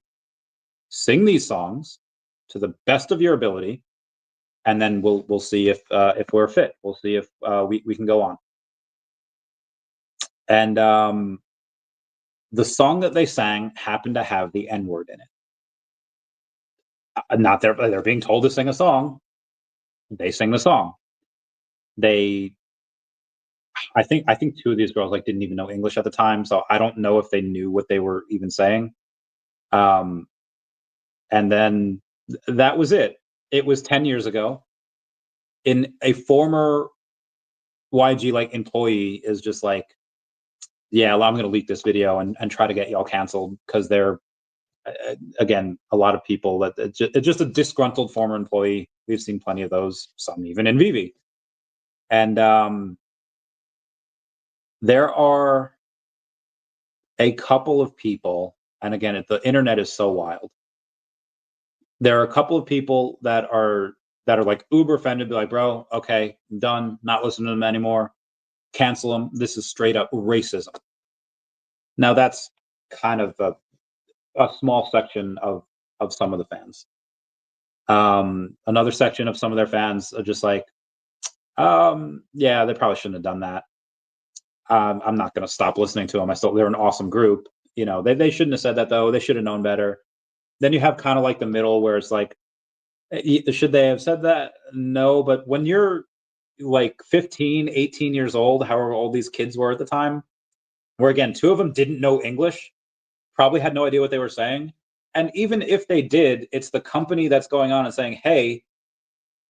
Sing these songs to the best of your ability, and then we'll see if we're fit. We'll see if we can go on. And the song that they sang happened to have the N-word in it. Not they're being told to sing a song. They sing the song. I think two of these girls like didn't even know English at the time, so I don't know if they knew what they were even saying. And then that was it. It was 10 years ago. In a former YG like employee is just like, yeah, well, I'm going to leak this video and try to get y'all canceled because they're again a lot of people that it's just a disgruntled former employee. We've seen plenty of those, some even in VeVe. And there are a couple of people, and again, the internet is so wild. There are a couple of people that are like uber offended, be like, bro, okay, I'm done, not listening to them anymore, cancel them. This is straight up racism. Now that's kind of a small section of some of the fans. Another section of some of their fans are just like, yeah, they probably shouldn't have done that. I'm not going to stop listening to them. They're an awesome group. You know, they shouldn't have said that though. They should have known better. Then you have kind of like the middle where it's like, should they have said that? No, but when you're like 15, 18 years old, however old these kids were at the time, where again, two of them didn't know English, probably had no idea what they were saying. And even if they did, it's the company that's going on and saying, hey,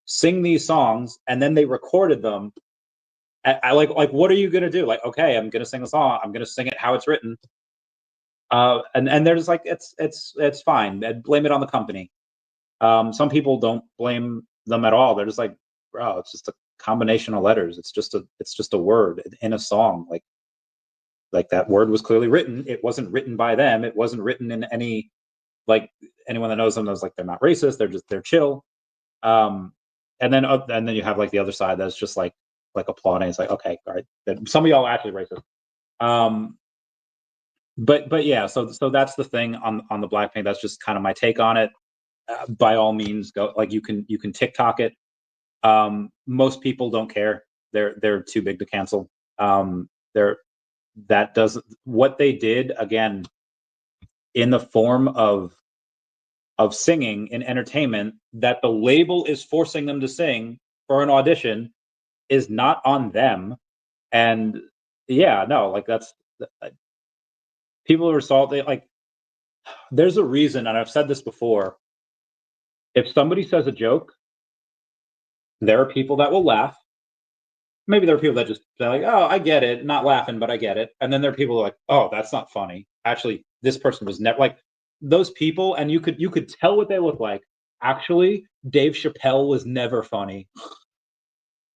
sing these songs, and then they recorded them. I like, what are you going to do? Like, okay, I'm going to sing a song. I'm going to sing it how it's written. And they're just like, it's fine. Blame it on the company. Some people don't blame them at all. They're just like, bro, it's just a combination of letters. It's just a word in a song. Like that word was clearly written. It wasn't written by them. It wasn't written in any, like, anyone that knows them knows, like, they're not racist. They're chill. And then you have like the other side that's just like applauding. It's like, okay, all right, some of y'all are actually racist. But yeah, so that's the thing on the Blackpink. That's just kind of my take on it. By all means, go, like, you can TikTok it. Most people don't care. They're too big to cancel. That doesn't, what they did, again, in the form of singing in entertainment, that the label is forcing them to sing for an audition, is not on them. And yeah, no, like, that's, people are salty. Like, there's a reason, and I've said this before, if somebody says a joke, there are people that will laugh. Maybe there are people that just say, like, oh, I get it, not laughing, but I get it. And then there are people who are like, oh, that's not funny. Actually, this person was never, like, those people, and you could tell what they look like. Actually, Dave Chappelle was never funny.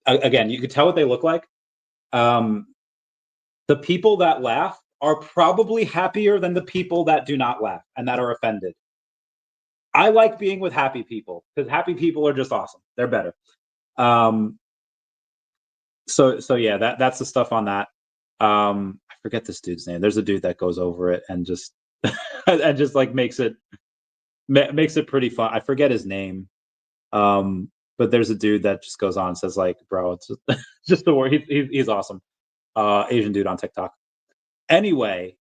Again, you could tell what they look like. The people that laugh are probably happier than the people that do not laugh and that are offended. I like being with happy people because happy people are just awesome. They're better. So yeah, that's the stuff on that. I forget this dude's name. There's a dude that goes over it and just and just like makes it pretty fun. I forget his name. But there's a dude that just goes on and says like, bro, it's just the word. He's awesome. Asian dude on TikTok. Anyway,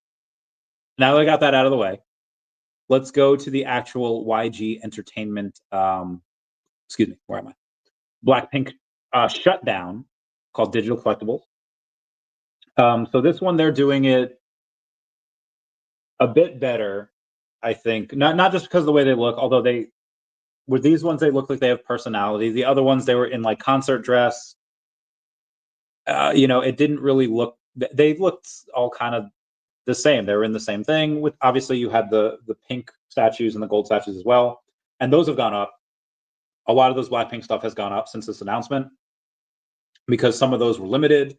now that I got that out of the way, let's go to the actual YG Entertainment. Excuse me, where am I? Blackpink shutdown called Digital Collectibles. So this one, they're doing it a bit better, I think. Not just because of the way they look, although with these ones, they look like they have personality. The other ones, they were in like concert dress. It didn't really look. They looked all kind of the same. They were in the same thing. With obviously, you had the pink statues and the gold statues as well, and those have gone up. A lot of those Blackpink stuff has gone up since this announcement because some of those were limited.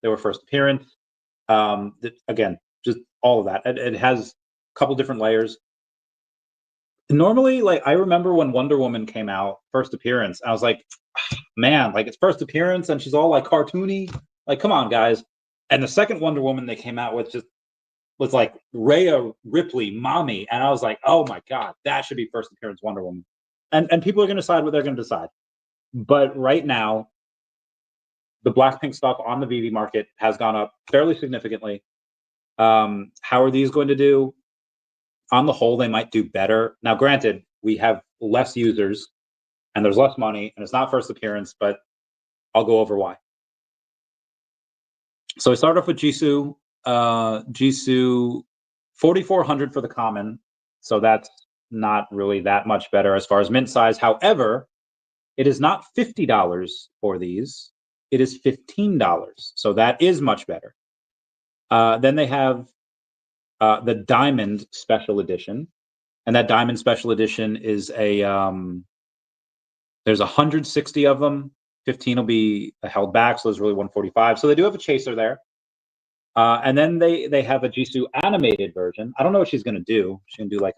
They were first appearance. Again, just all of that. It has a couple different layers. Normally, like I remember when Wonder Woman came out, first appearance, I was like, man, like it's first appearance and she's all like cartoony. Like, come on, guys. And the second Wonder Woman they came out with just was like Rhea Ripley, mommy. And I was like, oh my God, that should be first appearance Wonder Woman. And people are going to decide what they're going to decide. But right now, the Blackpink stuff on the VeVe market has gone up fairly significantly. How are these going to do? On the whole, they might do better. Now, granted, we have less users and there's less money and it's not first appearance, but I'll go over why. So I start off with Jisoo. Jisoo, 4,400 for the common. So that's not really that much better as far as mint size. However, it is not $50 for these. It is $15. So that is much better. Then they have the Diamond Special Edition. And that Diamond Special Edition is there's 160 of them. 15 will be held back, so there's really 145. So they do have a chaser there. And then they have a Jisoo animated version. I don't know what she's going to do. She's going to do like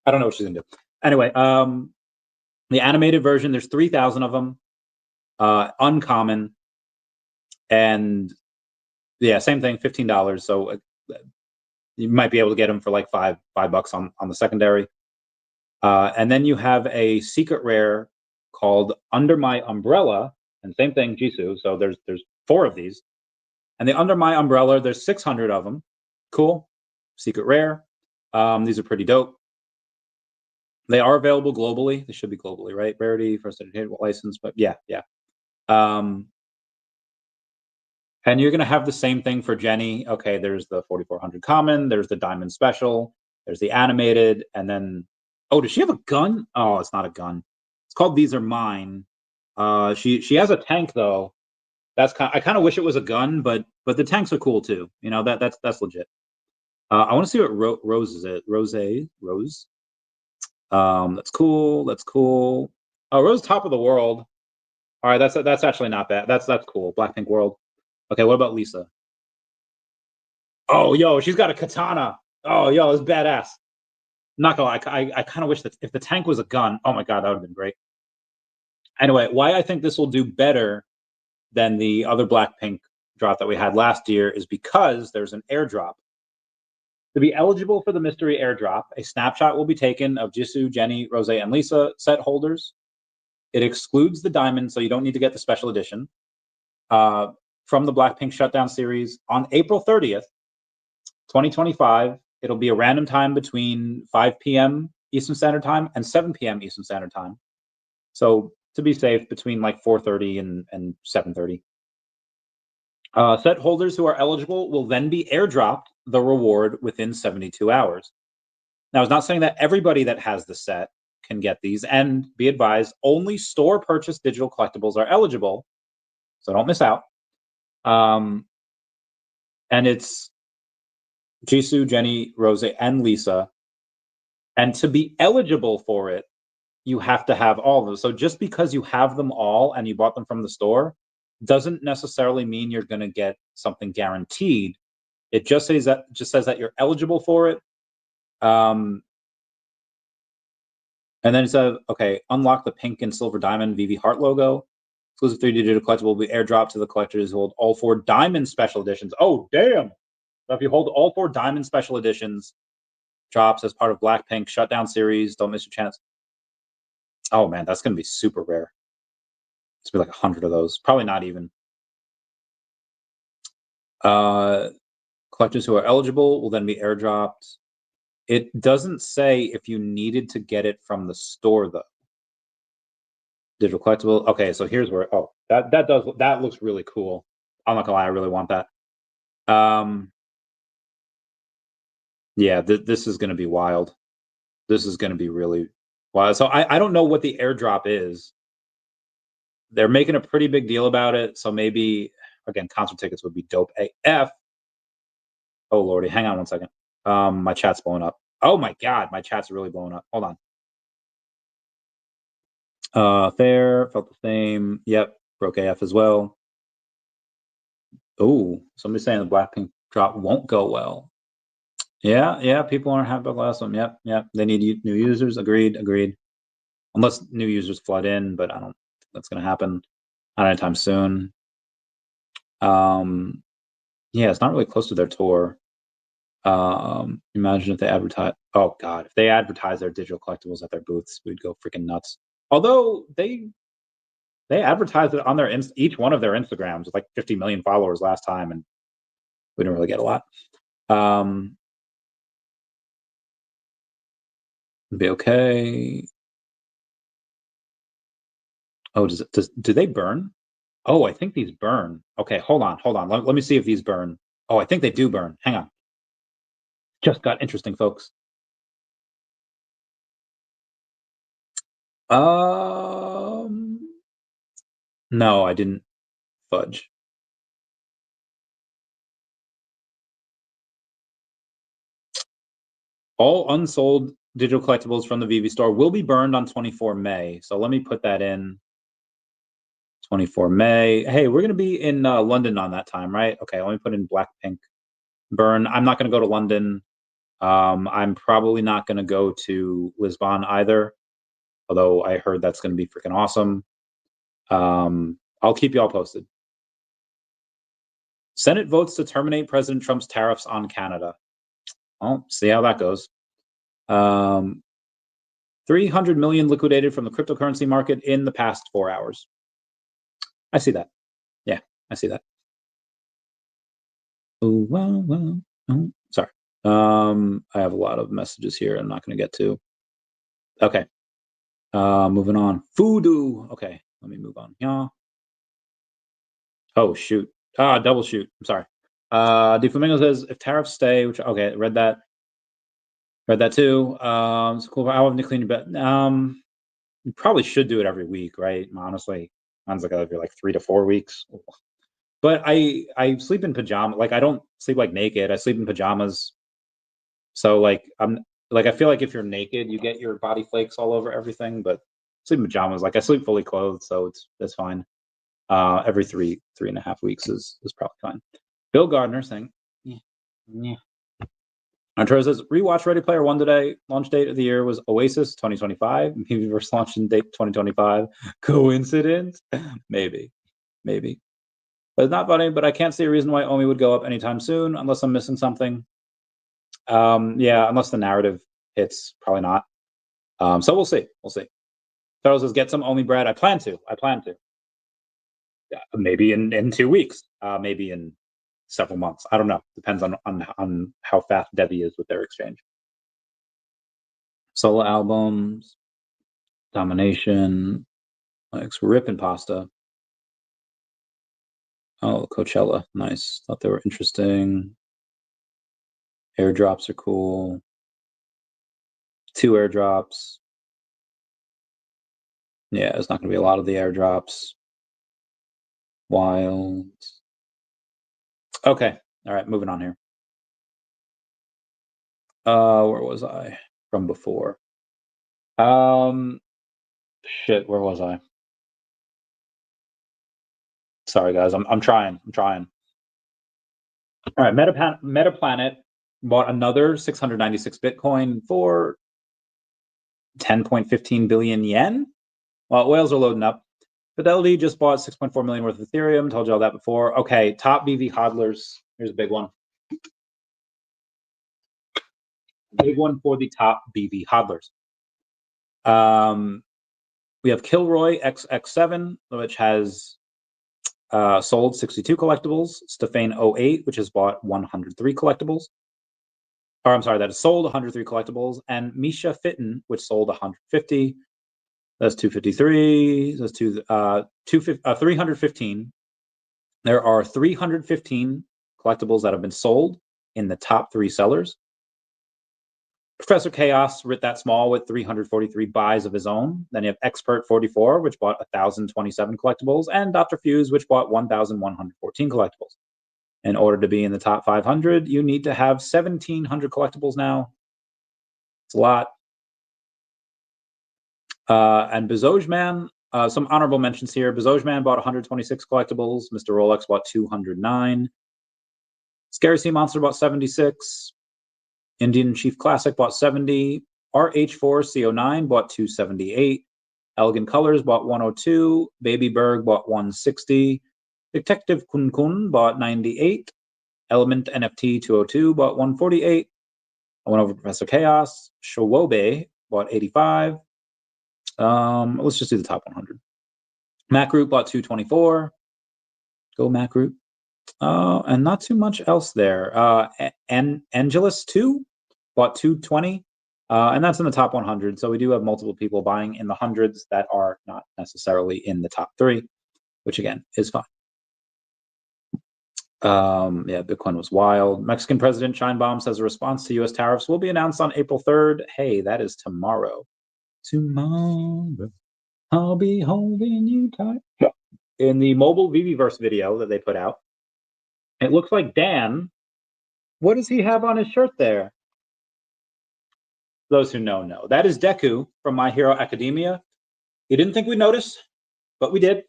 I don't know what she's going to do. Anyway, the animated version, there's 3,000 of them. Uncommon. And yeah, same thing, $15. So you might be able to get them for like $5 on the secondary. And then you have a secret rare called Under My Umbrella, and same thing, Jisoo. So there's 4 of these. And the Under My Umbrella, there's 600 of them. Cool. Secret rare. These are pretty dope. They are available globally. They should be globally, right? Rarity, first entertainment license, but yeah. And you're going to have the same thing for Jenny. Okay, there's the 4,400 common. There's the Diamond Special. There's the animated. And then, oh, does she have a gun? Oh, it's not a gun. It's called These Are Mine. She has a tank, though. I kind of wish it was a gun, but the tanks are cool, too. You know, that's legit. I want to see what Rose is it. Rose. That's cool. Oh, Rose top of the world. All right, that's actually not bad. That's cool. Blackpink World. Okay, what about Lisa? Oh, yo, she's got a katana. Oh, yo, it's badass. Not gonna lie, I kind of wish that if the tank was a gun, oh my God, that would have been great. Anyway, why I think this will do better than the other Blackpink drop that we had last year is because there's an airdrop. To be eligible for the mystery airdrop, a snapshot will be taken of Jisoo, Jenny, Rose, and Lisa set holders. It excludes the diamond, so you don't need to get the special edition. From the Blackpink Shutdown series on April 30th, 2025. It'll be a random time between 5 p.m. Eastern Standard Time and 7 p.m. Eastern Standard Time. So to be safe, between like 4:30 and 7:30. Set holders who are eligible will then be airdropped the reward within 72 hours. Now, it's not saying that everybody that has the set can get these, and be advised, only store purchased digital collectibles are eligible, so don't miss out. And it's Jisoo, Jenny, Rose, and Lisa. And to be eligible for it, you have to have all of them. So just because you have them all and you bought them from the store doesn't necessarily mean you're going to get something guaranteed. It just says that you're eligible for it. And then it says, okay, unlock the pink and silver diamond VeVe heart logo. Exclusive 3D digital collectible will be airdropped to the collectors who hold all 4 diamond special editions. Oh, damn. So if you hold all 4 diamond special editions, drops as part of Blackpink Shutdown series, don't miss your chance. Oh, man, that's going to be super rare. It's going to be like 100 of those. Probably not even. Collectors who are eligible will then be airdropped. It doesn't say if you needed to get it from the store, though. Digital collectible. Okay, so here's where, oh, that looks really cool. I'm not gonna lie, I really want that. Yeah, this is gonna be wild. This is gonna be really wild. So I don't know what the airdrop is. They're making a pretty big deal about it, so maybe, again, concert tickets would be dope AF. Oh lordy, hang on one second. My chat's blowing up. Oh my god, my chat's really blowing up. Hold on. Fair, felt the same. Yep, broke AF as well. Oh, somebody's saying the Blackpink drop won't go well. Yeah, people aren't happy about the last one. Yep. They need new users. Agreed. Unless new users flood in, but I don't think that's going to happen not anytime soon. Yeah, it's not really close to their tour. Imagine if they advertise. Oh god, if they advertise their digital collectibles at their booths, we'd go freaking nuts. Although they advertised it on their each one of their Instagrams with like 50 million followers last time, and we didn't really get a lot. Be okay. Oh, do they burn? Oh, I think these burn. Okay, hold on. Let me see if these burn. Oh, I think they do burn. Hang on. Just got interesting, folks. No, I didn't fudge. All unsold digital collectibles from the VeVe store will be burned on 24 May. So let me put that in. 24 May. Hey, we're going to be in London on that time, right? Okay, let me put in Blackpink burn. I'm not going to go to London. I'm probably not going to go to Lisbon either, although I heard that's going to be freaking awesome. I'll keep you all posted. Senate votes to terminate President Trump's tariffs on Canada. Well, see how that goes. 300 million liquidated from the cryptocurrency market in the past 4 hours. I see that. Yeah, I see that. Oh, well. Oh, sorry. I have a lot of messages here I'm not going to get to. Okay. Moving on. Voodoo. Okay, let me move on. Yeah. Oh, shoot. Double shoot. I'm sorry. DeFlamingo says, if tariffs stay, which, okay, read that too. It's cool. I'll have to clean your bed. You probably should do it every week, right? Honestly, mine's like every like 3 to 4 weeks. But I sleep in pajamas. Like, I don't sleep like naked. I sleep in pajamas. So like I feel like if you're naked, you get your body flakes all over everything. But sleep in pajamas. Like, I sleep fully clothed, so that's fine. Every 3.5 weeks is probably fine. Bill Gardner saying, yeah. Arturo says, rewatch Ready Player One today. Launch date of the year was Oasis 2025. VeVeverse launch date 2025. Coincidence? Maybe. But it's not funny, but I can't see a reason why OMI would go up anytime soon, unless I'm missing something. Yeah, unless the narrative hits, probably not. So we'll see. Charles says, get some OMI bread. I plan to. Yeah, maybe in 2 weeks. Maybe in several months. I don't know. Depends on how fast Devi is with their exchange. Solo albums, Domination, like ripping pasta. Oh, Coachella, nice. Thought they were interesting. Airdrops are cool. 2 airdrops. Yeah, it's not going to be a lot of the airdrops. Wild. Okay. All right, moving on here. Where was I from before? Shit, where was I? Sorry, guys. I'm trying. All right. Metaplanet bought another 696 Bitcoin for 10.15 billion yen. While whales are loading up. Fidelity just bought 6.4 million worth of Ethereum. Told you all that before. Okay. Top VeVe hodlers. Here's a big one. Big one for the top VeVe hodlers. We have Kilroy XX7, which has sold 62 collectibles. Stefan 08, which has bought 103 collectibles. Or I'm sorry, that has sold 103 collectibles. And Misha Fitton, which sold 150. That's 253. That's 315. There are 315 collectibles that have been sold in the top 3 sellers. Professor Chaos writ that small with 343 buys of his own. Then you have Expert 44, which bought 1,027 collectibles, and Dr. Fuse, which bought 1,114 collectibles. In order to be in the top 500, you need to have 1,700 collectibles now. It's a lot. And Bezojman, some honorable mentions here. Bezojman bought 126 collectibles. Mr. Rolex bought 209. Scary Sea Monster bought 76. Indian Chief Classic bought 70. RH4CO9 bought 278. Elegant Colors bought 102. Baby Berg bought 160. Detective Kun Kun bought 98. Element NFT 202 bought 148. I went over Professor Chaos. Showobe bought 85. Let's just do the top 100. Mac Group bought 224. Go Mac Group. And not too much else there. Angelus 2 bought 220. And that's in the top 100. So we do have multiple people buying in the hundreds that are not necessarily in the top 3, which again is fine. Yeah, Bitcoin was wild. Mexican President Scheinbaum says a response to U.S. tariffs will be announced on April 3rd. Hey, that is tomorrow. Tomorrow, I'll be holding you tight. In the mobile VeVeverse video that they put out, it looks like Dan. What does he have on his shirt there? Those who know. That is Deku from My Hero Academia. You didn't think we'd notice, but we did.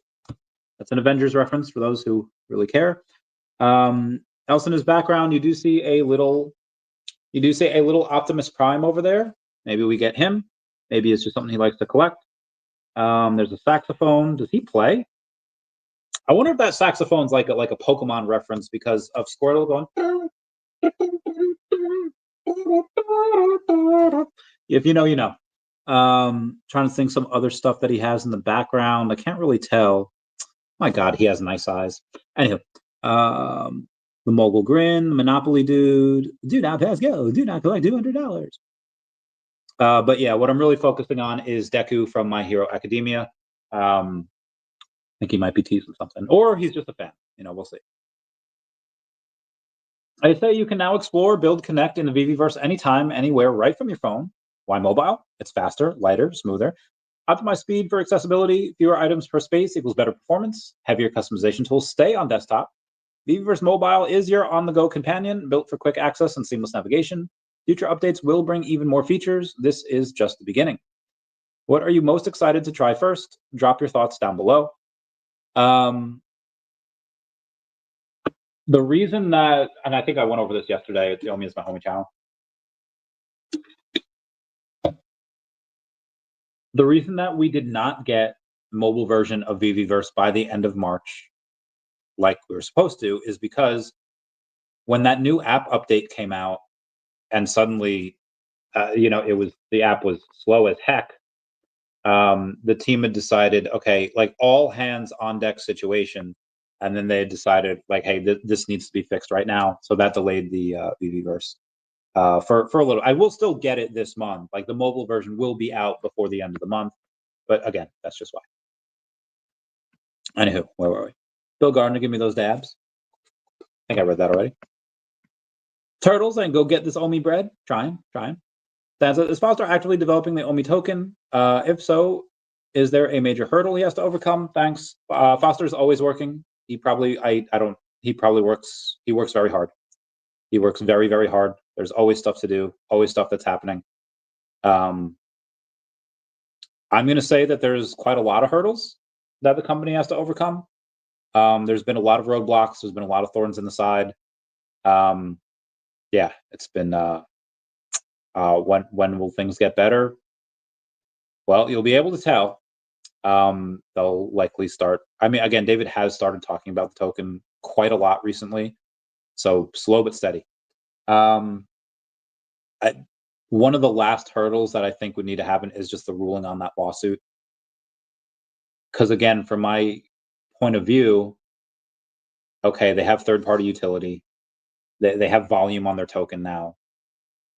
That's an Avengers reference for those who really care. Else in his background, you do see a little Optimus Prime over there. Maybe we get him. Maybe it's just something he likes to collect. There's a saxophone. Does he play? I wonder if that saxophone's like a Pokemon reference because of Squirtle going. If you know, you know. Trying to think some other stuff that he has in the background. I can't really tell. My God, he has nice eyes. Anywho, the Mogul Grin, the Monopoly Dude. Do not pass go. Do not collect $200. But yeah, what I'm really focusing on is Deku from My Hero Academia. I think he might be teasing something, or he's just a fan. We'll see. I say you can now explore, build, connect in the VeVeverse anytime, anywhere, right from your phone. Why mobile? It's faster, lighter, smoother. Optimize speed for accessibility. Fewer items per space equals better performance. Heavier customization tools stay on desktop. VeVeverse Mobile is your on-the-go companion, built for quick access and seamless navigation. Future updates will bring even more features. This is just the beginning. What are you most excited to try first? Drop your thoughts down below. The reason that, and I think I went over this yesterday, it's OMI is my homie channel. The reason that we did not get mobile version of VeVeverse by the end of March, like we were supposed to, is because when that new app update came out, and suddenly, the app was slow as heck. The team had decided, okay, like all hands on deck situation. And then they had decided, like, hey, this needs to be fixed right now. So that delayed the VeVeverse for a little. I will still get it this month. Like the mobile version will be out before the end of the month. But again, that's just why. Anywho, where were we? Bill Gardner, give me those dabs. I think I read that already. Turtles and go get this OMI bread. Trying. Is Foster actively developing the OMI token? If so, is there a major hurdle he has to overcome? Thanks. Foster's always working. He probably works very hard. He works very, very hard. There's always stuff to do, always stuff that's happening. I'm going to say that there's quite a lot of hurdles that the company has to overcome. There's been a lot of roadblocks. There's been a lot of thorns in the side. Yeah, it's been when will things get better? Well, you'll be able to tell. They'll likely start. I mean, again, David has started talking about the token quite a lot recently, so slow but steady. One of the last hurdles that I think would need to happen is just the ruling on that lawsuit. Because again, from my point of view, okay, they have third-party utility. They have volume on their token now.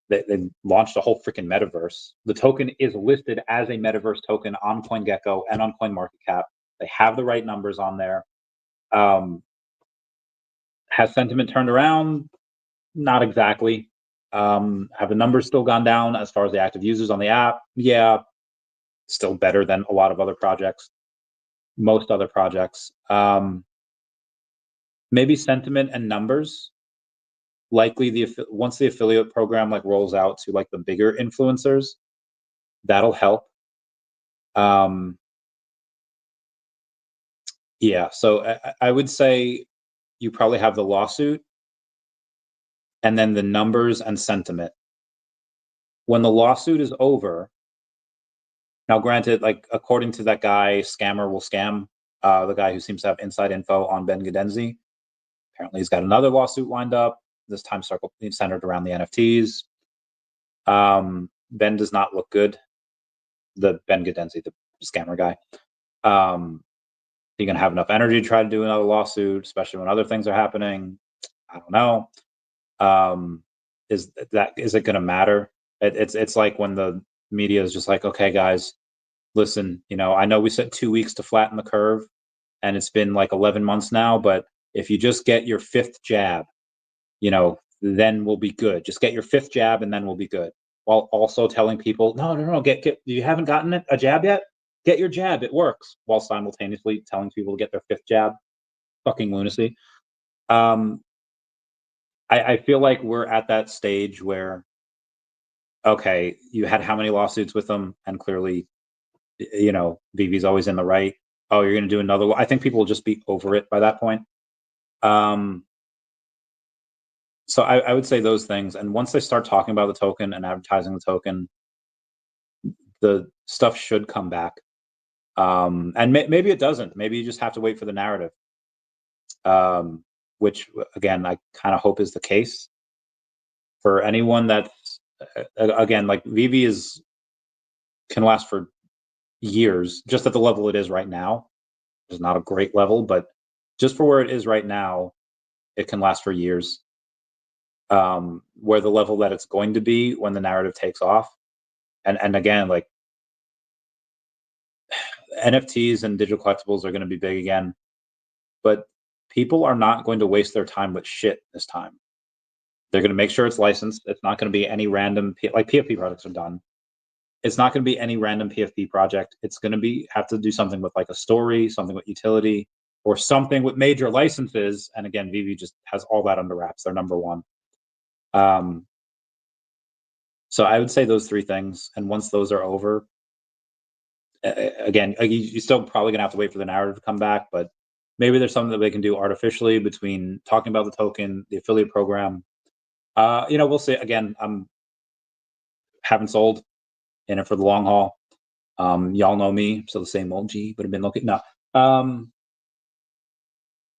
They launched a whole freaking metaverse. The token is listed as a metaverse token on CoinGecko and on CoinMarketCap. They have the right numbers on there. Has sentiment turned around? Not exactly. Have the numbers still gone down as far as the active users on the app? Yeah, still better than a lot of other projects, most other projects. Maybe sentiment and numbers. Likely once the affiliate program like rolls out to like the bigger influencers, that'll help. Yeah, so I would say you probably have the lawsuit and then the numbers and sentiment. When the lawsuit is over, now granted, like according to that guy, scammer will scam, the guy who seems to have inside info on Ben Gadenzi. Apparently he's got another lawsuit lined up, this time centered around the NFTs. Ben does not look good. The Ben Gadenzi, the scammer guy. He gonna have enough energy to try to do another lawsuit, especially when other things are happening? I don't know. Is it gonna matter? It's like when the media is just like, okay, guys, listen, I know we said 2 weeks to flatten the curve, and it's been like 11 months now, but if you just get your 5th jab, then we'll be good. Just get your 5th jab and then we'll be good. While also telling people, no, get you haven't gotten a jab yet? Get your jab, it works. While simultaneously telling people to get their 5th jab. Fucking lunacy. I feel like we're at that stage where, okay, you had how many lawsuits with them? And clearly, VeVe's always in the right. Oh, you're going to do another one? I think people will just be over it by that point. So I would say those things. And once they start talking about the token and advertising the token, the stuff should come back. And maybe it doesn't. Maybe you just have to wait for the narrative, which, again, I kind of hope is the case. For anyone that's, again, like VeVe can last for years, just at the level it is right now. It's not a great level, but just for where it is right now, it can last for years. Where the level that it's going to be when the narrative takes off. And again, like NFTs and digital collectibles are going to be big again, but people are not going to waste their time with shit this time. They're going to make sure it's licensed. It's not going to be any random, like PFP projects are done. It's not going to be any random PFP project. It's going to have to do something with like a story, something with utility, or something with major licenses. And again, VeVe just has all that under wraps. They're number one. So I would say those 3 things. And once those are over, again, you're still probably gonna have to wait for the narrative to come back, but maybe there's something that they can do artificially between talking about the token, the affiliate program. We'll see. Again, I'm haven't sold, in it for the long haul. Y'all know me, so the same old G, but I've been looking. No.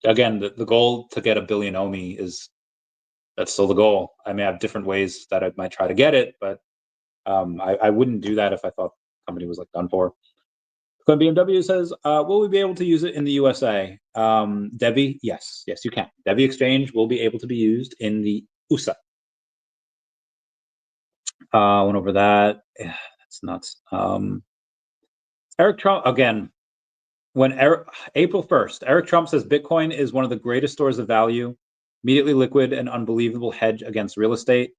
Again, the goal to get 1 billion OMI that's still the goal. I may have different ways that I might try to get it, but I wouldn't do that if I thought the company was like done for. BMW says, will we be able to use it in the USA? Devi, yes, you can. Devi Exchange will be able to be used in the USA. Went over that. Yeah, that's nuts. Eric Trump, again, April 1st, Eric Trump says Bitcoin is one of the greatest stores of value, immediately liquid and unbelievable hedge against real estate.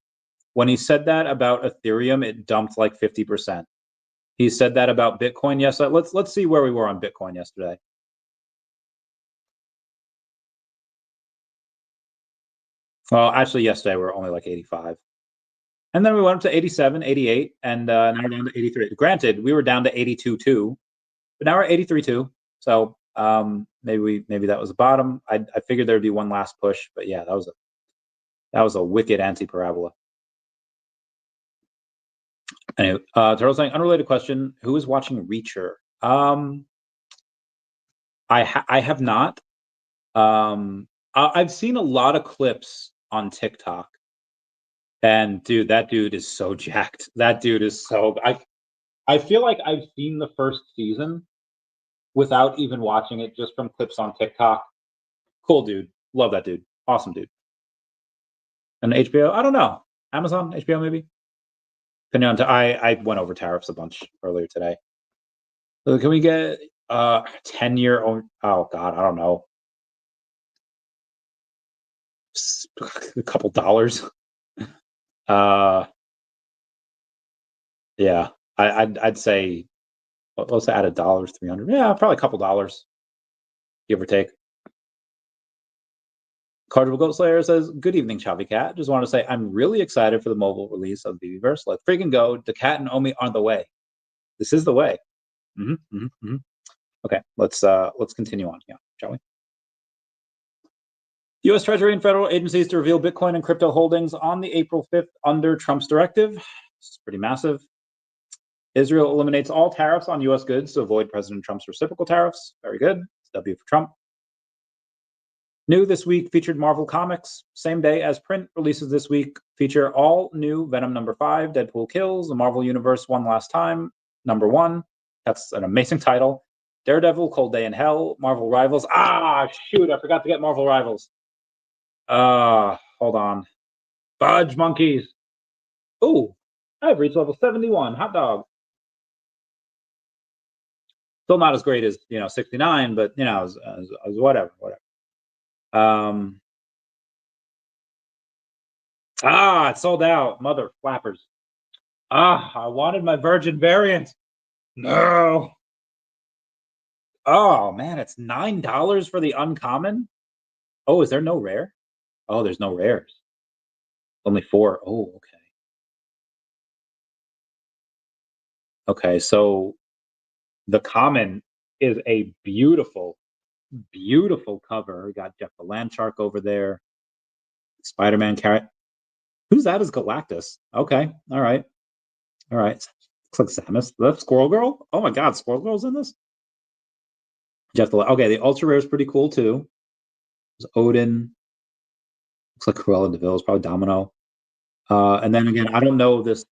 When he said that about Ethereum, it dumped like 50%. He said that about Bitcoin yesterday. Let's see where we were on Bitcoin yesterday. Well, actually, yesterday we were only like 85. And then we went up to 87, 88, and now we're down to 83. Granted, we were down to 82 too, but now we're 83 too. So Maybe that was the bottom. I figured there'd be one last push, but yeah, that was a wicked anti-parabola. Anyway, Turtle saying, unrelated question: who is watching Reacher? I have not. I've seen a lot of clips on TikTok, and dude, that dude is so jacked. That dude is so. I feel like I've seen the first season without even watching it, just from clips on TikTok. Cool dude, love that dude, awesome dude. And HBO, I don't know, Amazon, HBO maybe. Depending on, I went over tariffs a bunch earlier today. So can we get 10-year? Oh God, I don't know. A couple dollars. Yeah, I'd say, let's add $1, 300. Yeah, probably a couple dollars, give or take. Cardinal Goat Slayer says, good evening, Chavez Cat. Just want to say I'm really excited for the mobile release of VeVeverse. Let's freaking go. daCAT and OMI are the way. This is the way. Okay, let's continue on, yeah, shall we? U.S. Treasury and federal agencies to reveal Bitcoin and crypto holdings on the April 5th under Trump's directive. This is pretty massive. Israel eliminates all tariffs on U.S. goods to avoid President Trump's reciprocal tariffs. Very good. It's W for Trump. New this week featured Marvel Comics. Same day as print releases this week feature all new Venom #5, Deadpool Kills, the Marvel Universe One Last Time, #1. That's an amazing title. Daredevil, Cold Day in Hell, Marvel Rivals. Ah, shoot, I forgot to get Marvel Rivals. Hold on. Fudge monkeys. Ooh, I've reached level 71. Hot dog. Still not as great as 69, but as whatever. It sold out. Mother flappers. I wanted my virgin variant. No. Oh man, it's $9 for the uncommon. Oh, is there no rare? Oh, there's no rares. Only 4. Oh, okay. Okay, so the common is a beautiful, beautiful cover. We got Jeff the Landshark over there. Spider-Man carrot. Who's that? Is Galactus? Okay, all right. Looks like Samus. That's Squirrel Girl. Oh my God, Squirrel Girl's in this. Jeff the okay. The ultra rare is pretty cool too. There's Odin. Looks like Cruella de Vil is probably Domino. And then again, I don't know this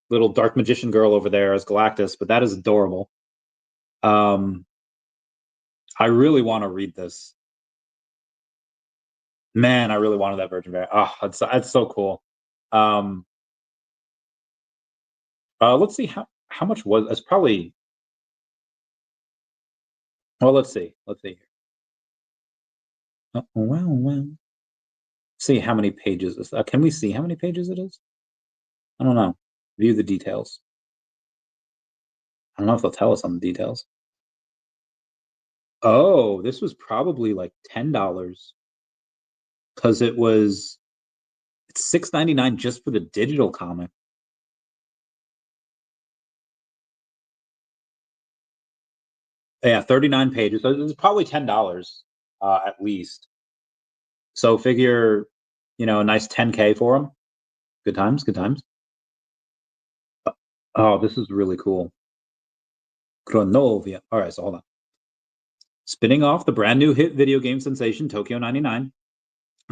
little dark magician girl over there as Galactus, but that is adorable. I really want to read this. Man, I really wanted that Virgin Variant. Oh, that's so cool. Let's see how much was. It's probably. Well, let's see. Let's see. Oh, wow. See how many pages is. Can we see how many pages it is? I don't know. View the details. I don't know if they'll tell us on the details. Oh, this was probably like $10 because it's $6.99 just for the digital comic. Yeah, 39 pages. So it's probably $10 at least. So figure, a nice 10K for them. Good times. Oh, this is really cool. Chronovia. All right, so hold on. Spinning off the brand new hit video game sensation Tokyo 99,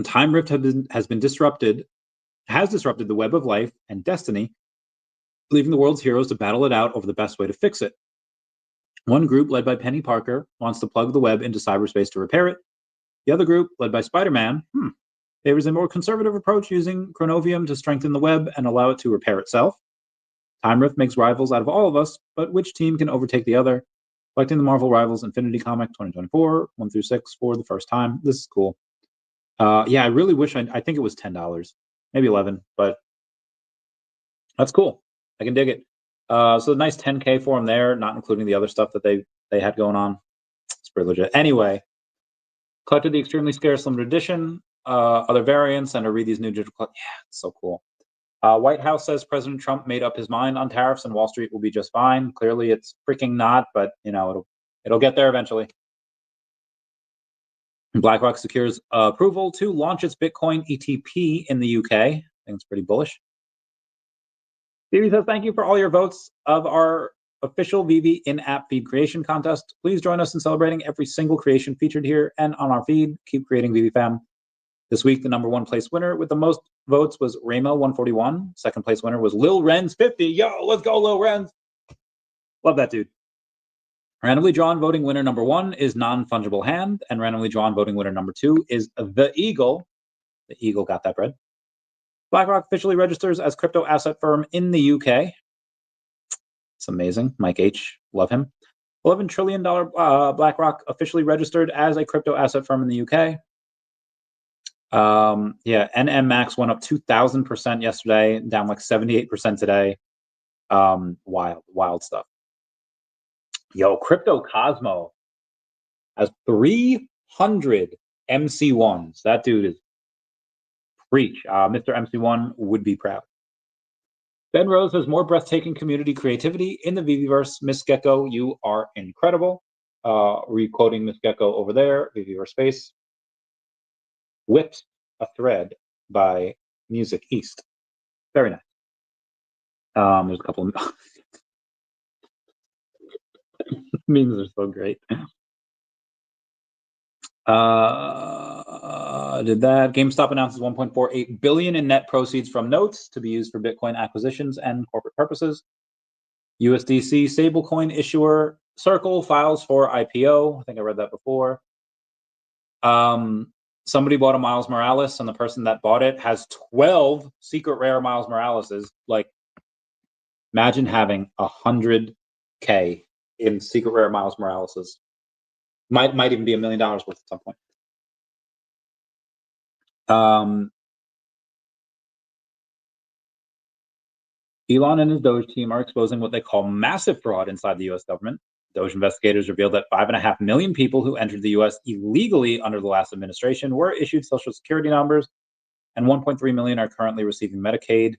Time Rift has disrupted the web of life and destiny, leaving the world's heroes to battle it out over the best way to fix it. One group, led by Penny Parker, wants to plug the web into cyberspace to repair it. The other group, led by Spider-Man, favors a more conservative approach using Chronovium to strengthen the web and allow it to repair itself. Time Rift makes rivals out of all of us, but which team can overtake the other? Collecting the Marvel Rivals Infinity Comic 2024, 1-6 for the first time. This is cool. Yeah, I really wish I think it was $10, maybe 11, but that's cool. I can dig it. So a nice 10K for them there, not including the other stuff that they had going on. It's pretty legit. Anyway, collected the extremely scarce limited edition, other variants, and I read these new digital. Yeah, it's so cool. White House says President Trump made up his mind on tariffs and Wall Street will be just fine. Clearly, it's freaking not, but it'll get there eventually. BlackRock secures approval to launch its Bitcoin ETP in the UK. I think it's pretty bullish. Devi says, thank you for all your votes of our official VeVe in-app feed creation contest. Please join us in celebrating every single creation featured here and on our feed. Keep creating, VeVe fam. This week, the #1 place winner with the most votes was Raymo 141. Second place winner was Lil Renz 50. Yo, let's go, Lil Renz. Love that dude. Randomly drawn voting winner #1 is Non-Fungible Hand, and randomly drawn voting winner #2 is The Eagle. The Eagle got that bread. BlackRock officially registers as crypto asset firm in the UK. It's amazing. Mike H. Love him. $11 trillion BlackRock officially registered as a crypto asset firm in the UK. Yeah, NM Max went up 2,000% yesterday, down like 78% today. Wild stuff. Yo, Crypto Cosmo has 300 MC1s. That dude is preach. Mr. MC1 would be proud. Ben Rose has more breathtaking community creativity in the VeVeverse. Miss Gecko, you are incredible. Re-quoting Miss Gecko over there, VeVeverse space. Whipped a thread by Music East. Very nice. There's a couple of memes are so great. Did that. GameStop announces $1.48 billion in net proceeds from notes to be used for Bitcoin acquisitions and corporate purposes. USDC stablecoin issuer Circle files for IPO. I think I read that before. Somebody bought a Miles Morales, and the person that bought it has 12 secret rare Miles Moraleses. Like, imagine having 100K in secret rare Miles Moraleses. Might even be $1 million worth at some point. Elon and his Doge team are exposing what they call massive fraud inside the U.S. government. Doge investigators revealed that 5.5 million people who entered the U.S. illegally under the last administration were issued Social Security numbers, and 1.3 million are currently receiving Medicaid.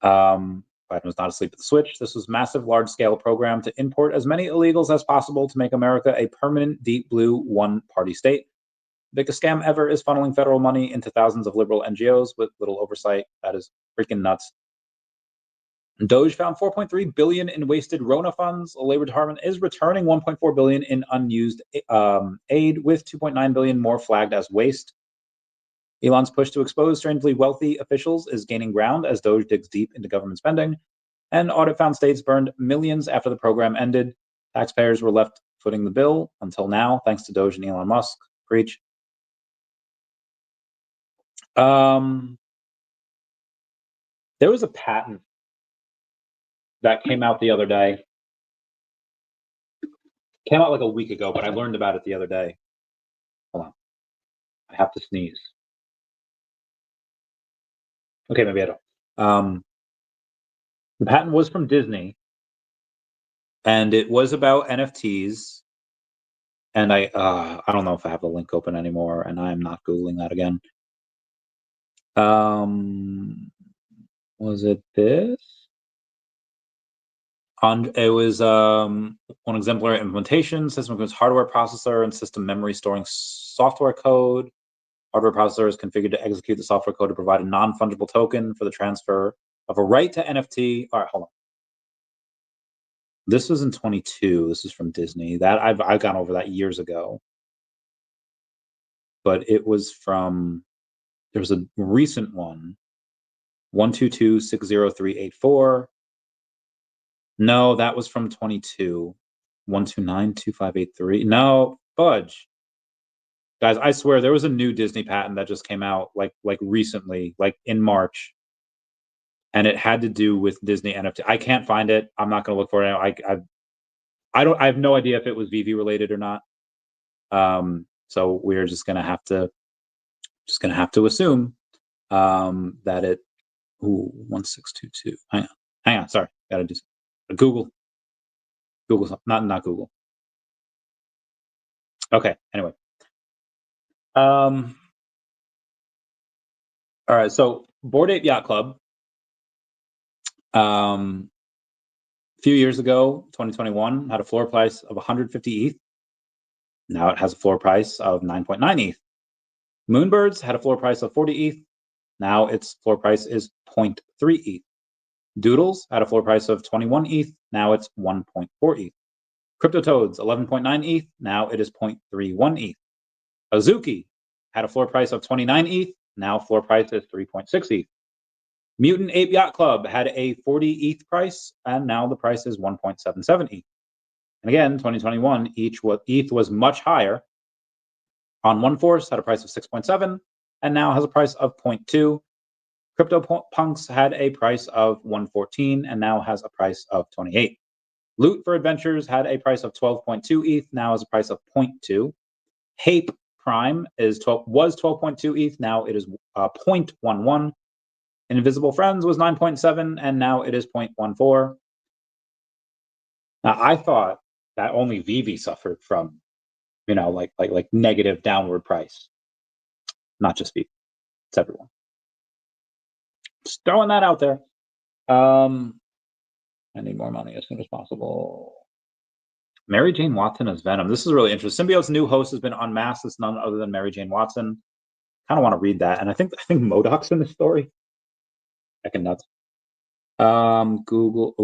Biden was not asleep at the switch. This was a massive, large-scale program to import as many illegals as possible to make America a permanent, deep blue, one-party state. The biggest scam ever is funneling federal money into thousands of liberal NGOs with little oversight. That is freaking nuts. Doge found 4.3 billion in wasted Rona funds. The Labor Department is returning 1.4 billion in unused aid, with 2.9 billion more flagged as waste. Elon's push to expose strangely wealthy officials is gaining ground as Doge digs deep into government spending. And audit found states burned millions after the program ended. Taxpayers were left footing the bill until now, thanks to Doge and Elon Musk. Preach. There was a patent that came out the other day. Came out like a week ago, but I learned about it the other day. Hold on. I have to sneeze. Okay, maybe I don't. The patent was from Disney, and it was about NFTs. And I don't know if I have the link open anymore, and I am not Googling that again. Was it this? It was one exemplary implementation. System includes hardware processor and system memory storing software code. Hardware processor is configured to execute the software code to provide a non-fungible token for the transfer of a right to NFT. All right, hold on. This was in 22. This is from Disney. That I've gone over that years ago. But it was from, there was a recent one, 122-60384. No, that was from 22. 129-2583. No, fudge. Guys, I swear there was a new Disney patent that just came out like recently, like in March. And it had to do with Disney NFT. I can't find it. I'm not going to look for it. I have no idea if it was VeVe related or not. So we're just going to have to assume that it. Ooh, 1622. Hang on. Sorry, got to do something. Google, not Google. Okay. Anyway. All right. So Bored Ape Yacht Club. A few years ago, 2021, had a floor price of 150 ETH. Now it has a floor price of 9.9 ETH. Moonbirds had a floor price of 40 ETH. Now its floor price is 0.3 ETH. Doodles had a floor price of 21 ETH. Now it's 1.4 ETH. CryptoToads, 11.9 ETH. Now it is 0.31 ETH. Azuki had a floor price of 29 ETH. Now floor price is 3.6 ETH. Mutant Ape Yacht Club had a 40 ETH price, and now the price is 1.77 ETH. And again, 2021, ETH was much higher. On One Force had a price of 6.7, and now has a price of 0.2. CryptoPunks had a price of 114, and now has a price of 28. Loot for Adventures had a price of 12.2 ETH, now has a price of 0.2. Hape Prime was 12.2 ETH, now it is 0.11. Invisible Friends was 9.7, and now it is 0.14. Now, I thought that only VeVe suffered from, like negative downward price. Not just VeVe. It's everyone. Just throwing that out there. I need more money as soon as possible. Mary Jane Watson as Venom. This is really interesting. Symbiote's new host has been unmasked. It's none other than Mary Jane Watson. Kind of want to read that. And I think MODOK's in the story. Heckin' nuts. Google.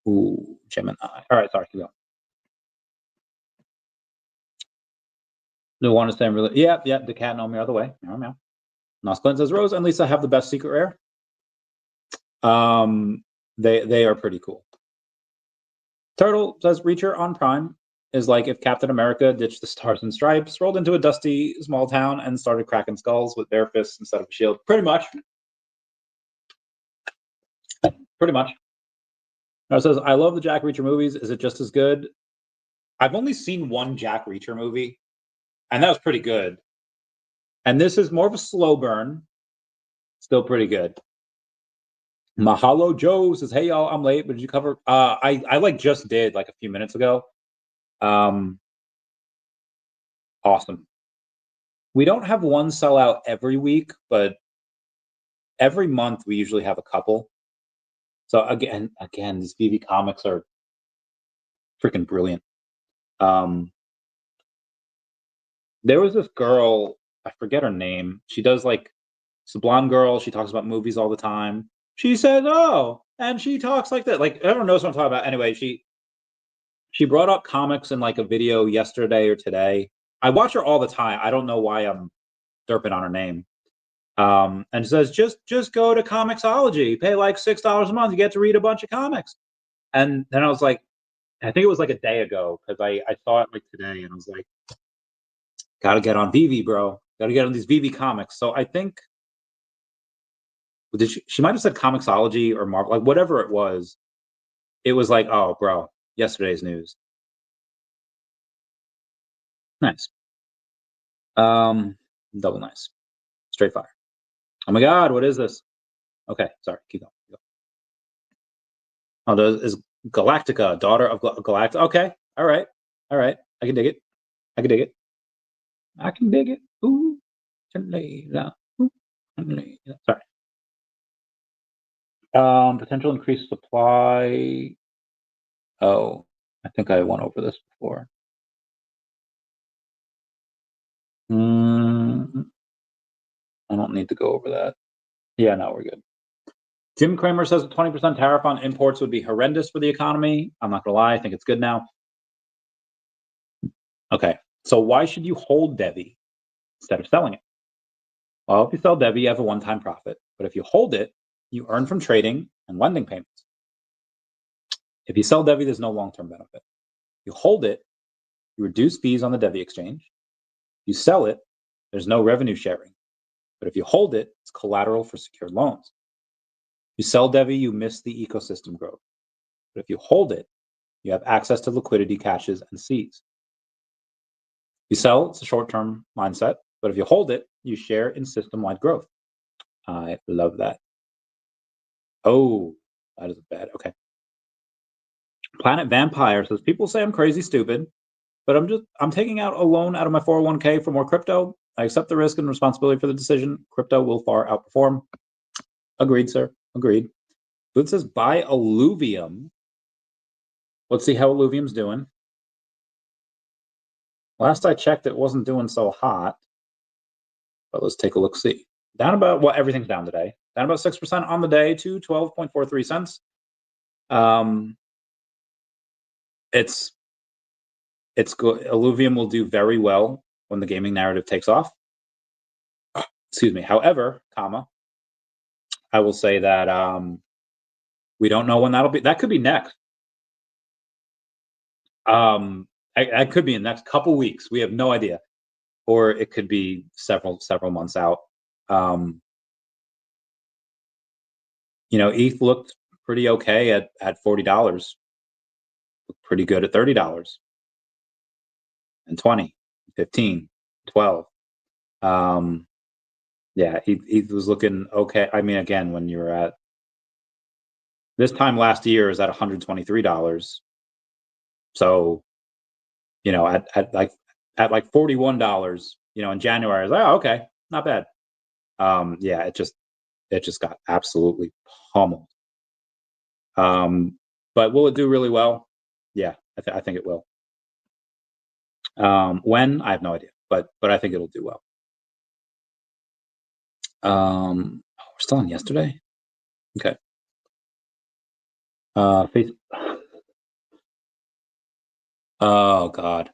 Ooh, Gemini. All right, sorry, keep going. Do want to say I'm really? Yeah, daCAT and OMI are the way. Meow, meow. Nos Clint says Rose and Lisa have the best secret rare. They are pretty cool. Turtle says Reacher on Prime is like if Captain America ditched the stars and stripes, rolled into a dusty small town, and started cracking skulls with bare fists instead of a shield. Pretty much. Pretty much. Now it says, I love the Jack Reacher movies. Is it just as good? I've only seen one Jack Reacher movie, and that was pretty good. And this is more of a slow burn. Still pretty good. Mahalo Joe says, hey, y'all, I'm late, but did you cover? I just did like a few minutes ago. Awesome. We don't have one sellout every week, but every month we usually have a couple. So again, these VeVe comics are freaking brilliant. There was this girl, I forget her name. She does it's a blonde girl. She talks about movies all the time. She says, oh, and she talks like that. Like, everyone knows what I'm talking about. Anyway, she brought up comics in a video yesterday or today. I watch her all the time. I don't know why I'm derping on her name. And it says, just go to Comixology, pay like $6 a month, you get to read a bunch of comics. And then I was like, I think it was like a day ago, because I saw it today, and I was like, gotta get on VeVe, bro. Gotta get on these VeVe comics. So I think she might have said Comixology or Marvel, whatever it was. It was like, oh, bro, yesterday's news. Nice. Double nice. Straight fire. Oh my God, what is this? Okay, sorry, keep going. Oh, this is Galactica, daughter of Galactica. Okay, all right. I can dig it. I can dig it. Ooh, sorry. Potential increased supply. Oh, I think I went over this before. I don't need to go over that. Yeah, no, we're good. Jim Cramer says a 20% tariff on imports would be horrendous for the economy. I'm not gonna lie, I think it's good now. Okay, so why should you hold DEVVE instead of selling it? Well, if you sell DEVVE, you have a one-time profit. But if you hold it, you earn from trading and lending payments. If you sell DEVVE, there's no long-term benefit. You hold it, you reduce fees on the DEVVE exchange. You sell it, there's no revenue sharing. But if you hold it, it's collateral for secured loans. You sell DEVVE, you miss the ecosystem growth. But if you hold it, you have access to liquidity, caches, and seeds. You sell, it's a short-term mindset. But if you hold it, you share in system-wide growth. I love that. Oh, that is bad. Okay. Planet Vampire says, people say I'm crazy stupid, but I'm taking out a loan out of my 401k for more crypto. I accept the risk and responsibility for the decision. Crypto will far outperform. Agreed, sir. Agreed. Booth says, buy Illuvium. Let's see how Illuvium's doing. Last I checked, it wasn't doing so hot. But let's take a look. See, down about everything's down today. Down about 6% on the day to 12.43 cents. It's good. Illuvium will do very well when the gaming narrative takes off. Excuse me. However, I will say that we don't know when that'll be. That could be next. I could be in the next couple weeks. We have no idea, or it could be several months out. ETH looked pretty okay at $40. Looked pretty good at $30 and 20, 15, 12. Yeah, ETH was looking okay. I mean, again, when you're at this time last year is at $123. So, at like $41, in January, I was like, oh, okay, not bad. Yeah, it just got absolutely pummeled. But will it do really well? Yeah, I think it will. When? I have no idea, but I think it'll do well. We're still on yesterday? Okay. Oh, God.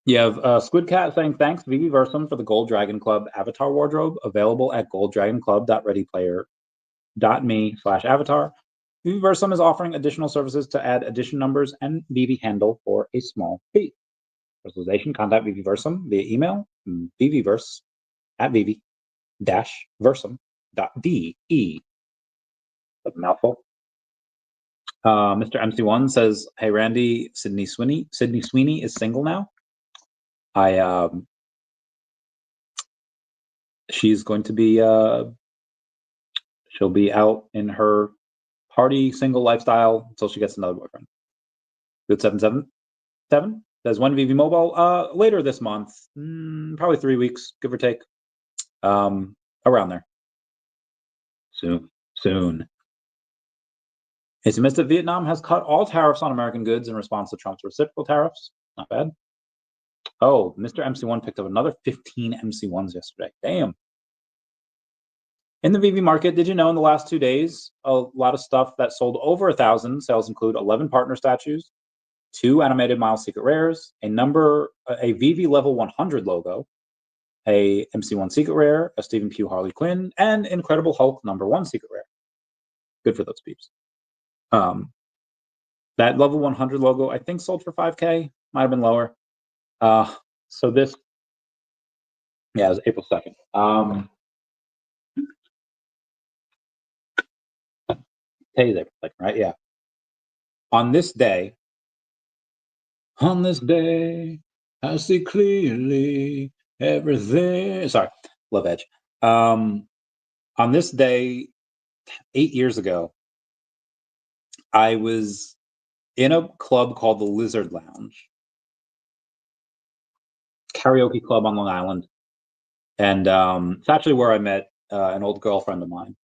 You have Squidcat saying, thanks, VeVeverse, for the Gold Dragon Club avatar wardrobe, available at golddragonclub.readyplayer.me/avatar. VeVeverse is offering additional services to add edition numbers and VeVe handle for a small fee. Personalization, contact VeVeverse via email, VeVeverse@VeVe-versum.de. A mouthful. Mr. MC1 says, hey, Randy, Sydney Sweeney is single now. She's going to be, she'll be out in her party single lifestyle until she gets another boyfriend. Good 777 says, when VeVe Mobile? Later this month, probably 3 weeks, give or take. Around there. Soon. It's missed that Vietnam has cut all tariffs on American goods in response to Trump's reciprocal tariffs. Not bad. Oh, Mr. MC1 picked up another 15 MC1s yesterday. Damn. In the VeVe market, did you know in the last 2 days, a lot of stuff that sold over 1,000 sales include 11 partner statues, 2 animated Miles Secret Rares, a VeVe level 100 logo, a MC1 Secret Rare, a Stephen Pugh Harley Quinn, and Incredible Hulk #1 Secret Rare. Good for those peeps. That level 100 logo, I think, sold for 5K. Might have been lower. So this, yeah, it was April 2nd. Today's April 2nd, right? Yeah. On this day, I see clearly everything. Sorry, love Edge. On this day, 8 years ago, I was in a club called the Lizard Lounge, karaoke club on Long Island, and it's actually where I met an old girlfriend of mine.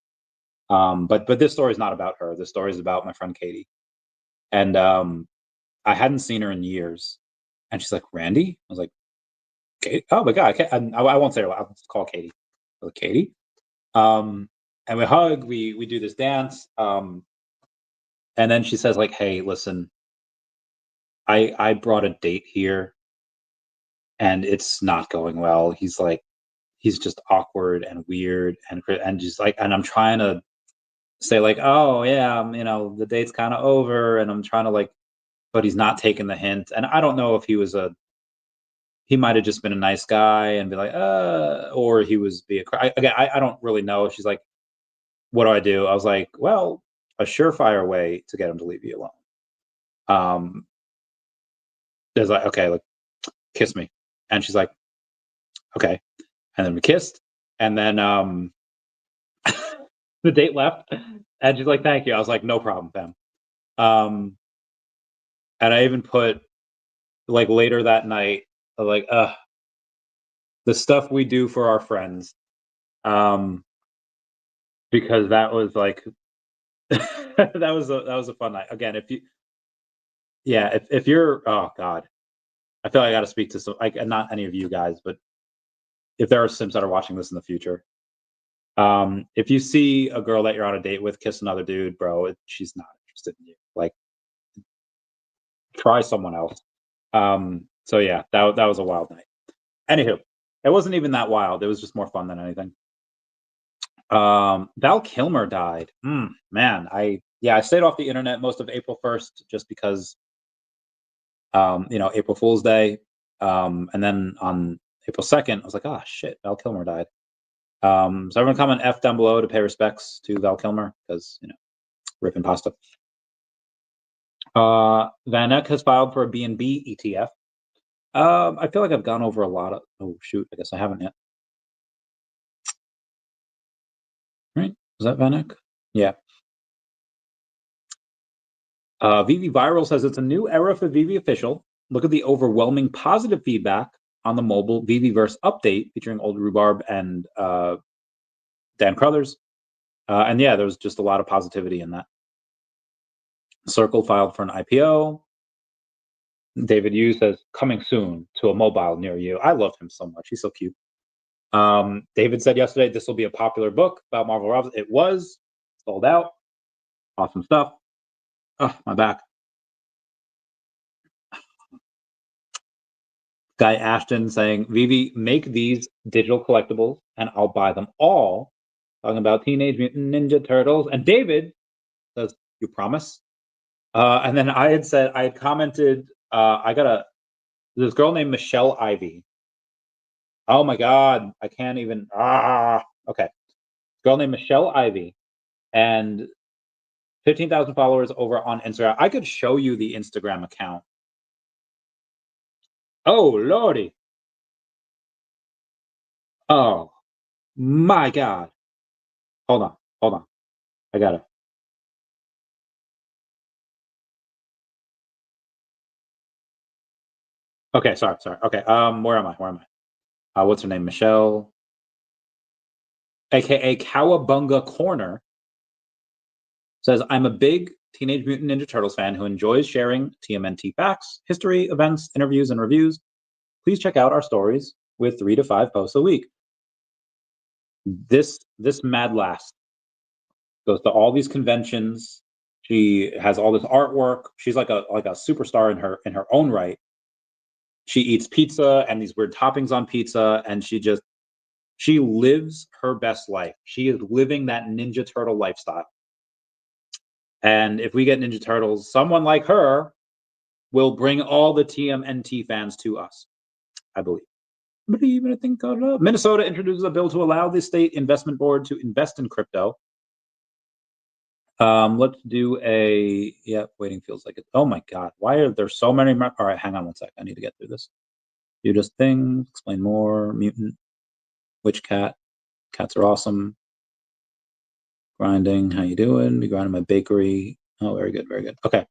But this story is not about her. This story is about my friend Katie, and I hadn't seen her in years, and she's like, Randy? I was like, Katie? Oh my God, I won't say her. I'll just call Katie. I was like, Katie? And we hug. We do this dance. And then she says, like, hey, listen, I brought a date here, and it's not going well. He's just awkward and weird, and just like, and I'm trying to say like, oh yeah, the date's kind of over, and I'm trying to like, but he's not taking the hint, and I don't know if he might have just been a nice guy and be like, or he was I don't really know. She's like, what do I do? I was like, well, a surefire way to get him to leave you alone. There's like, okay, like, kiss me. And she's like, okay. And then we kissed, and then the date left, and she's like, thank you. I was like, no problem, fam. And I even put, like, later that night, like, the stuff we do for our friends, because that was like, that was a fun night. Again, if you're, oh God, I feel like I got to speak to some, like, not any of you guys, but if there are simps that are watching this in the future, if you see a girl that you're on a date with kiss another dude, bro, she's not interested in you. Like, try someone else. So yeah, that was a wild night. Anywho, it wasn't even that wild. It was just more fun than anything. Val Kilmer died. Man, I stayed off the internet most of April 1st just because, April Fool's Day. And then on April 2nd, I was like, oh shit, Val Kilmer died. So everyone comment F down below to pay respects to Val Kilmer because, ripping pasta. Van Eck has filed for a BNB ETF. I feel like I've gone over a lot of, oh shoot, I guess I haven't yet. Right? Is that Van Eck? Yeah. VeVeViral says it's a new era for VeVe Official. Look at the overwhelming positive feedback on the mobile VeVeverse update featuring Old Rhubarb and Dan Crothers. And yeah, there was just a lot of positivity in that. Circle filed for an IPO. David Yu says, coming soon to a mobile near you. I love him so much. He's so cute. David said yesterday, this will be a popular book about Marvel Robbins. It was sold out. Awesome stuff. Oh, my back. Guy Ashton saying, VeVe, make these digital collectibles and I'll buy them all. Talking about Teenage Mutant Ninja Turtles. And David says, you promise? And then I had commented, this girl named Michelle Ivy. Oh my God, I can't even, okay. Girl named Michelle Ivy and 15,000 followers over on Instagram. I could show you the Instagram account. Oh, Lordy. Oh, my God. Hold on. I got it. Okay, sorry. Okay, where am I? What's her name? Michelle, aka Cowabunga Corner, says, I'm a big Teenage Mutant Ninja Turtles fan who enjoys sharing TMNT facts, history, events, interviews, and reviews. Please check out our stories with 3 to 5 posts a week. This mad lass goes to all these conventions. She has all this artwork. She's like a superstar in her own right. She eats pizza and these weird toppings on pizza, and she lives her best life. She is living that Ninja Turtle lifestyle. And if we get Ninja Turtles, someone like her will bring all the TMNT fans to us, I believe. I think Minnesota introduces a bill to allow the state investment board to invest in crypto. Let's do waiting feels like it. Oh my God, why are there so many? All right, hang on one sec. I need to get through this. Do just things, explain more, mutant, witch cat. Cats are awesome. Grinding, how you doing? Be grinding my bakery. Oh, very good. Okay.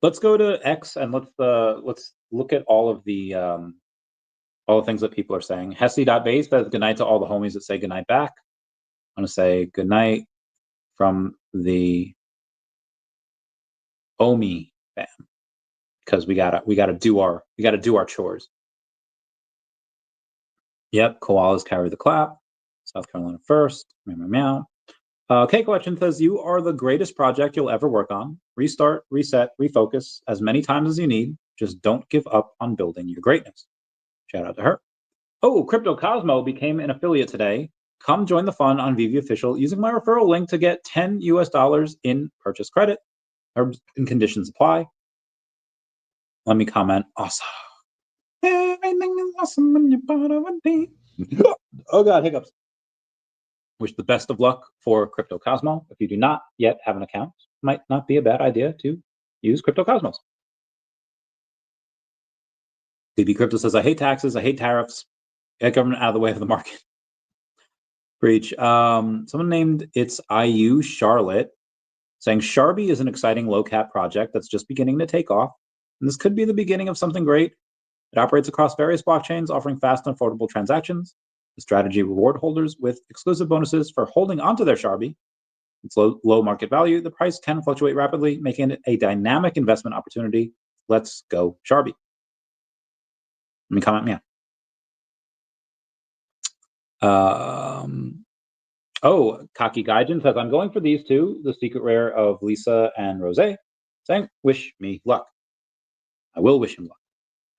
Let's go to X and let's look at all the things that people are saying. Hesse.base says goodnight to all the homies that say goodnight back. I'm gonna say goodnight from the OMI fam because we gotta do our chores. Yep, koalas carry the clap. South Carolina first. Meow. K Collection says, you are the greatest project you'll ever work on. Restart, reset, refocus as many times as you need. Just don't give up on building your greatness. Shout out to her. Oh, Crypto Cosmo became an affiliate today. Come join the fun on VeVe Official using my referral link to get $10 US in purchase credit. Terms and conditions apply. Let me comment. Awesome. Everything is awesome when you're part of a team. Oh God, hiccups. Wish the best of luck for Crypto Cosmo. If you do not yet have an account, might not be a bad idea to use Crypto Cosmos. DB Crypto says, I hate taxes, I hate tariffs. Get government out of the way of the market. Preach. Someone named It's IU Charlotte saying Sharby is an exciting low cap project that's just beginning to take off. And this could be the beginning of something great. It operates across various blockchains, offering fast and affordable transactions. The strategy reward holders with exclusive bonuses for holding onto their Sharby. It's low market value. The price can fluctuate rapidly, making it a dynamic investment opportunity. Let's go, Sharby. Let me comment meow. Oh, Kaki Gaijin says, I'm going for these two, the secret rare of Lisa and Rose, saying, wish me luck. I will wish him luck.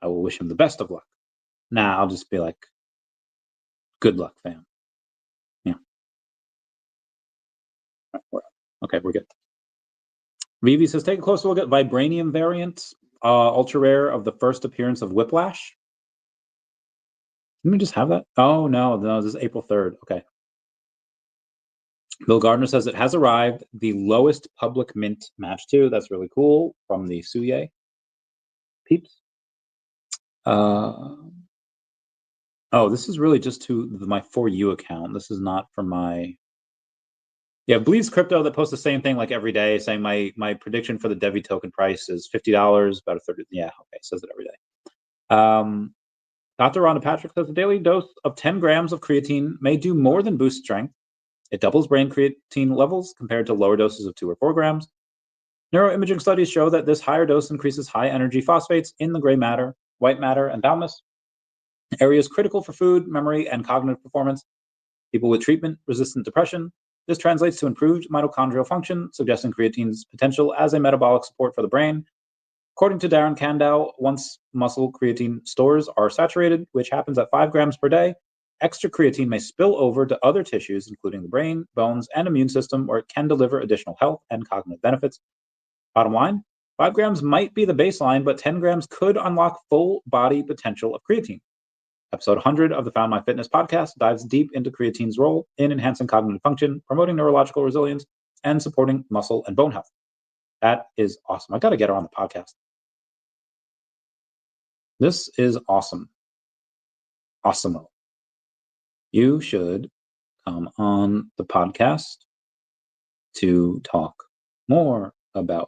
I will wish him the best of luck. Nah, I'll just be like, good luck, fam. Yeah. Okay, we're good. VeVe says, take a closer look at Vibranium variant, ultra rare of the first appearance of Whiplash. Let me just have that. Oh, no, this is April 3rd. Okay. Bill Gardner says it has arrived, the lowest public mint match 2. That's really cool from the Suye peeps. Oh, this is really just to my For You account. This is not from my... Yeah, Bleeds Crypto that posts the same thing like every day, saying my prediction for the Devi token price is $50, about a third. Yeah, okay, says it every day. Dr. Rhonda Patrick says a daily dose of 10 grams of creatine may do more than boost strength. It doubles brain creatine levels compared to lower doses of 2 or 4 grams. Neuroimaging studies show that this higher dose increases high energy phosphates in the gray matter, white matter, and thalamus, areas critical for food, memory, and cognitive performance. People with treatment-resistant depression. This translates to improved mitochondrial function, suggesting creatine's potential as a metabolic support for the brain. According to Darren Kandow, once muscle creatine stores are saturated, which happens at 5 grams per day, extra creatine may spill over to other tissues, including the brain, bones, and immune system, where it can deliver additional health and cognitive benefits. Bottom line, 5 grams might be the baseline, but 10 grams could unlock full body potential of creatine. Episode 100 of the Found My Fitness podcast dives deep into creatine's role in enhancing cognitive function, promoting neurological resilience, and supporting muscle and bone health. That is awesome. I got to get her on the podcast. This is awesome. Awesome. You should come on the podcast to talk more about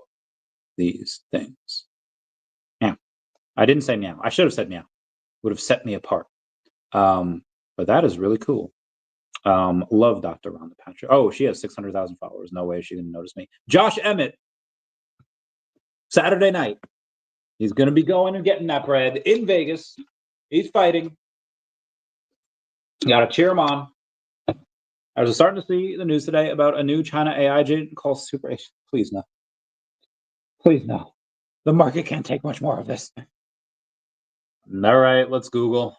these things. Meow. I didn't say meow. I should have said meow. Would have set me apart. But that is really cool. Love Dr. Rhonda Patrick. Oh, she has 600,000 followers. No way she didn't notice me. Josh Emmett. Saturday night. He's going to be going and getting that bread in Vegas. He's fighting. You got to cheer him on. I was starting to see the news today about a new China AI agent called Super Agent. Please no. Please no. The market can't take much more of this. All right, let's Google.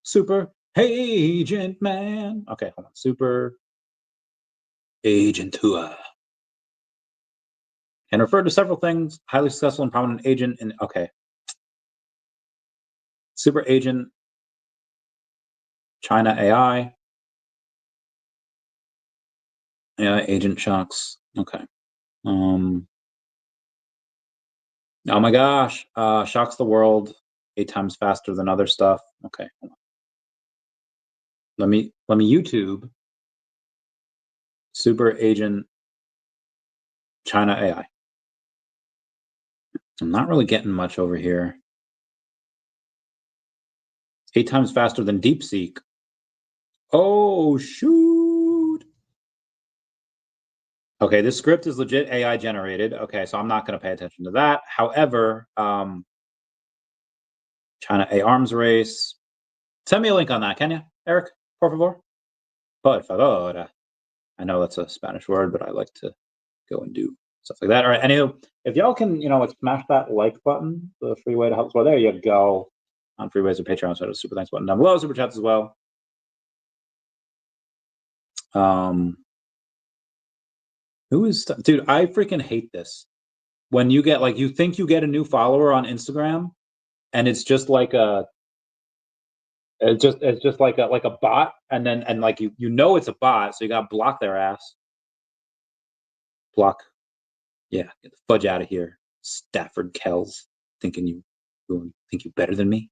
Super Agent Man. Okay, hold on. Super Agent Tua. And referred to several things. Highly successful and prominent agent in... Okay. Super Agent China AI. Yeah, Agent Shocks. Okay. Oh my gosh. Shocks the world 8 times faster than other stuff. Okay. Hold on. Let me YouTube Super Agent China AI. I'm not really getting much over here. 8 times faster than DeepSeek. Oh, shoot. Okay, this script is legit AI generated. Okay, so I'm not going to pay attention to that. However, China A arms race. Send me a link on that, can you, Eric? Por favor. Por favor. I know that's a Spanish word, but I like to go and do stuff like that. All right, anywho, if y'all can, like smash that like button, the free way to help us. Well, there you go. On Freeways or Patreon, so super thanks button down below, super chats as well. Who is, dude, I freaking hate this. When you get, like, you think you get a new follower on Instagram, and it's just like it's just like a bot, and then, like, you know it's a bot, so you gotta block their ass. Block. Yeah, get the fudge out of here, Stafford Kells, thinking you better than me.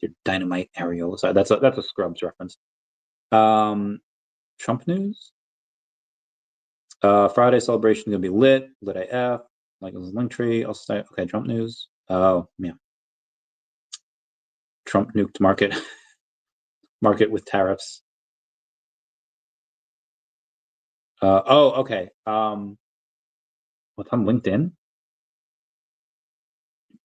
Your dynamite areola. Sorry, that's a Scrubs reference. Trump news. Friday celebration gonna be lit AF. Like it was Linktree. I'll say okay. Trump news. Oh yeah. Trump nuked market. Market with tariffs. Oh okay. What's on LinkedIn?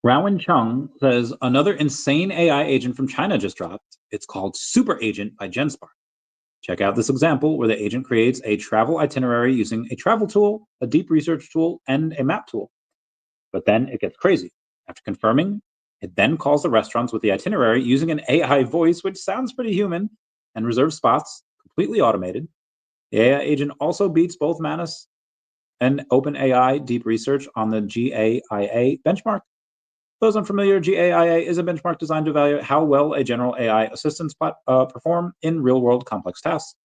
Rawen Chung says, another insane AI agent from China just dropped. It's called Super Agent by GenSpark. Check out this example where the agent creates a travel itinerary using a travel tool, a deep research tool, and a map tool. But then it gets crazy. After confirming, it then calls the restaurants with the itinerary using an AI voice, which sounds pretty human, and reserves spots, completely automated. The AI agent also beats both Manus and OpenAI Deep Research on the GAIA benchmark. Those unfamiliar, GAIA is a benchmark designed to evaluate how well a general AI assistance perform in real-world complex tasks.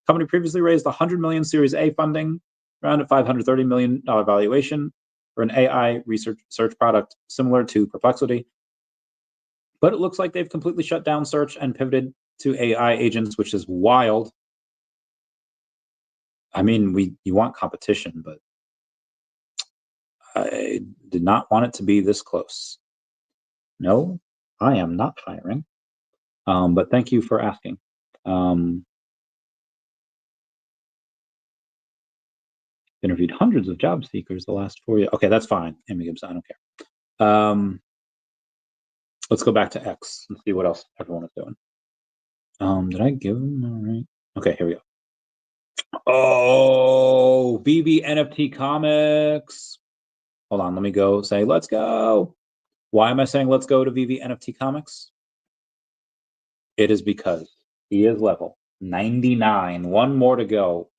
The company previously raised $100 million Series A funding, around a $530 million valuation for an AI research search product similar to Perplexity. But it looks like they've completely shut down search and pivoted to AI agents, which is wild. I mean, you want competition, but I did not want it to be this close. No, I am not hiring. But thank you for asking. Interviewed hundreds of job seekers the last 4 years. Okay, that's fine. Amy Gibbs, I don't care. Let's go back to X and see what else everyone is doing. Did I give them all right? Okay, here we go. Oh, VeVe NFT Comics. Hold on, let me go say let's go. Why am I saying let's go to VeVe NFT Comics? It is because he is level 99. One more to go.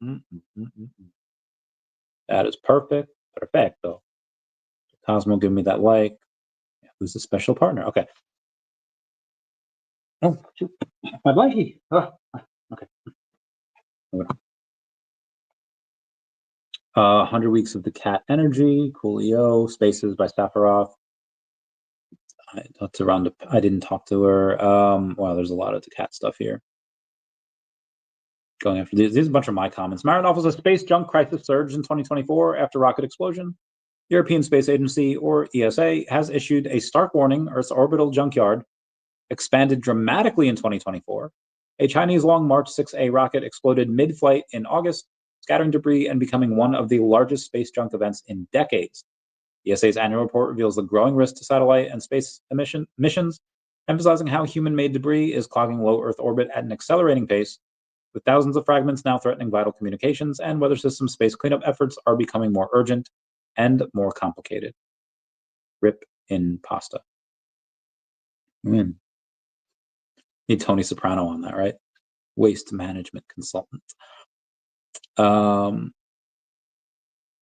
That is perfect. Perfecto. Cosmo, give me that like. Who's the special partner? Okay. Oh, shoot. My blankie. Oh, okay. 100 Weeks of daCAT Energy, Coolio, Spaces by Safarov. I didn't talk to her. Wow, there's a lot of daCAT stuff here. Going after these. These are a bunch of my comments. Marinov was a space junk crisis surge in 2024 after rocket explosion. European Space Agency, or ESA, has issued a stark warning Earth's orbital junkyard expanded dramatically in 2024. A Chinese Long March 6A rocket exploded mid-flight in August, scattering debris and becoming one of the largest space junk events in decades. ESA's annual report reveals the growing risk to satellite and space missions, emphasizing how human-made debris is clogging low Earth orbit at an accelerating pace, with thousands of fragments now threatening vital communications, and weather system space cleanup efforts are becoming more urgent and more complicated. Rip in pasta. Need Tony Soprano on that, right? Waste management consultant.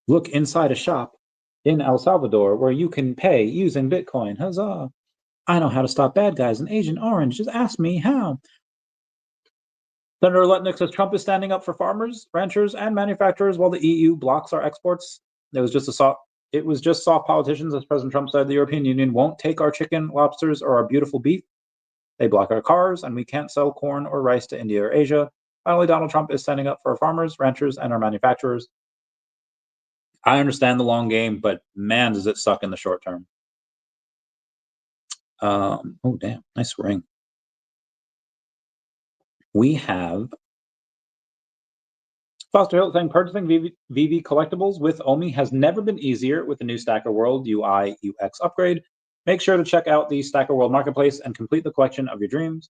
Look inside a shop in El Salvador where you can pay using Bitcoin. Huzzah! I know how to stop bad guys in Agent Orange. Just ask me how. Senator Letnick says Trump is standing up for farmers, ranchers, and manufacturers while the EU blocks our exports. It was just soft politicians, as President Trump said. The European Union won't take our chicken, lobsters, or our beautiful beef. They block our cars, and we can't sell corn or rice to India or Asia. Finally, Donald Trump is standing up for our farmers, ranchers, and our manufacturers. I understand the long game, but man, does it suck in the short term. Oh, damn. Nice ring. We have Foster Hill saying purchasing VeVe collectibles with OMI has never been easier with the new Stacker World UI UX upgrade. Make sure to check out the Stacker World Marketplace and complete the collection of your dreams.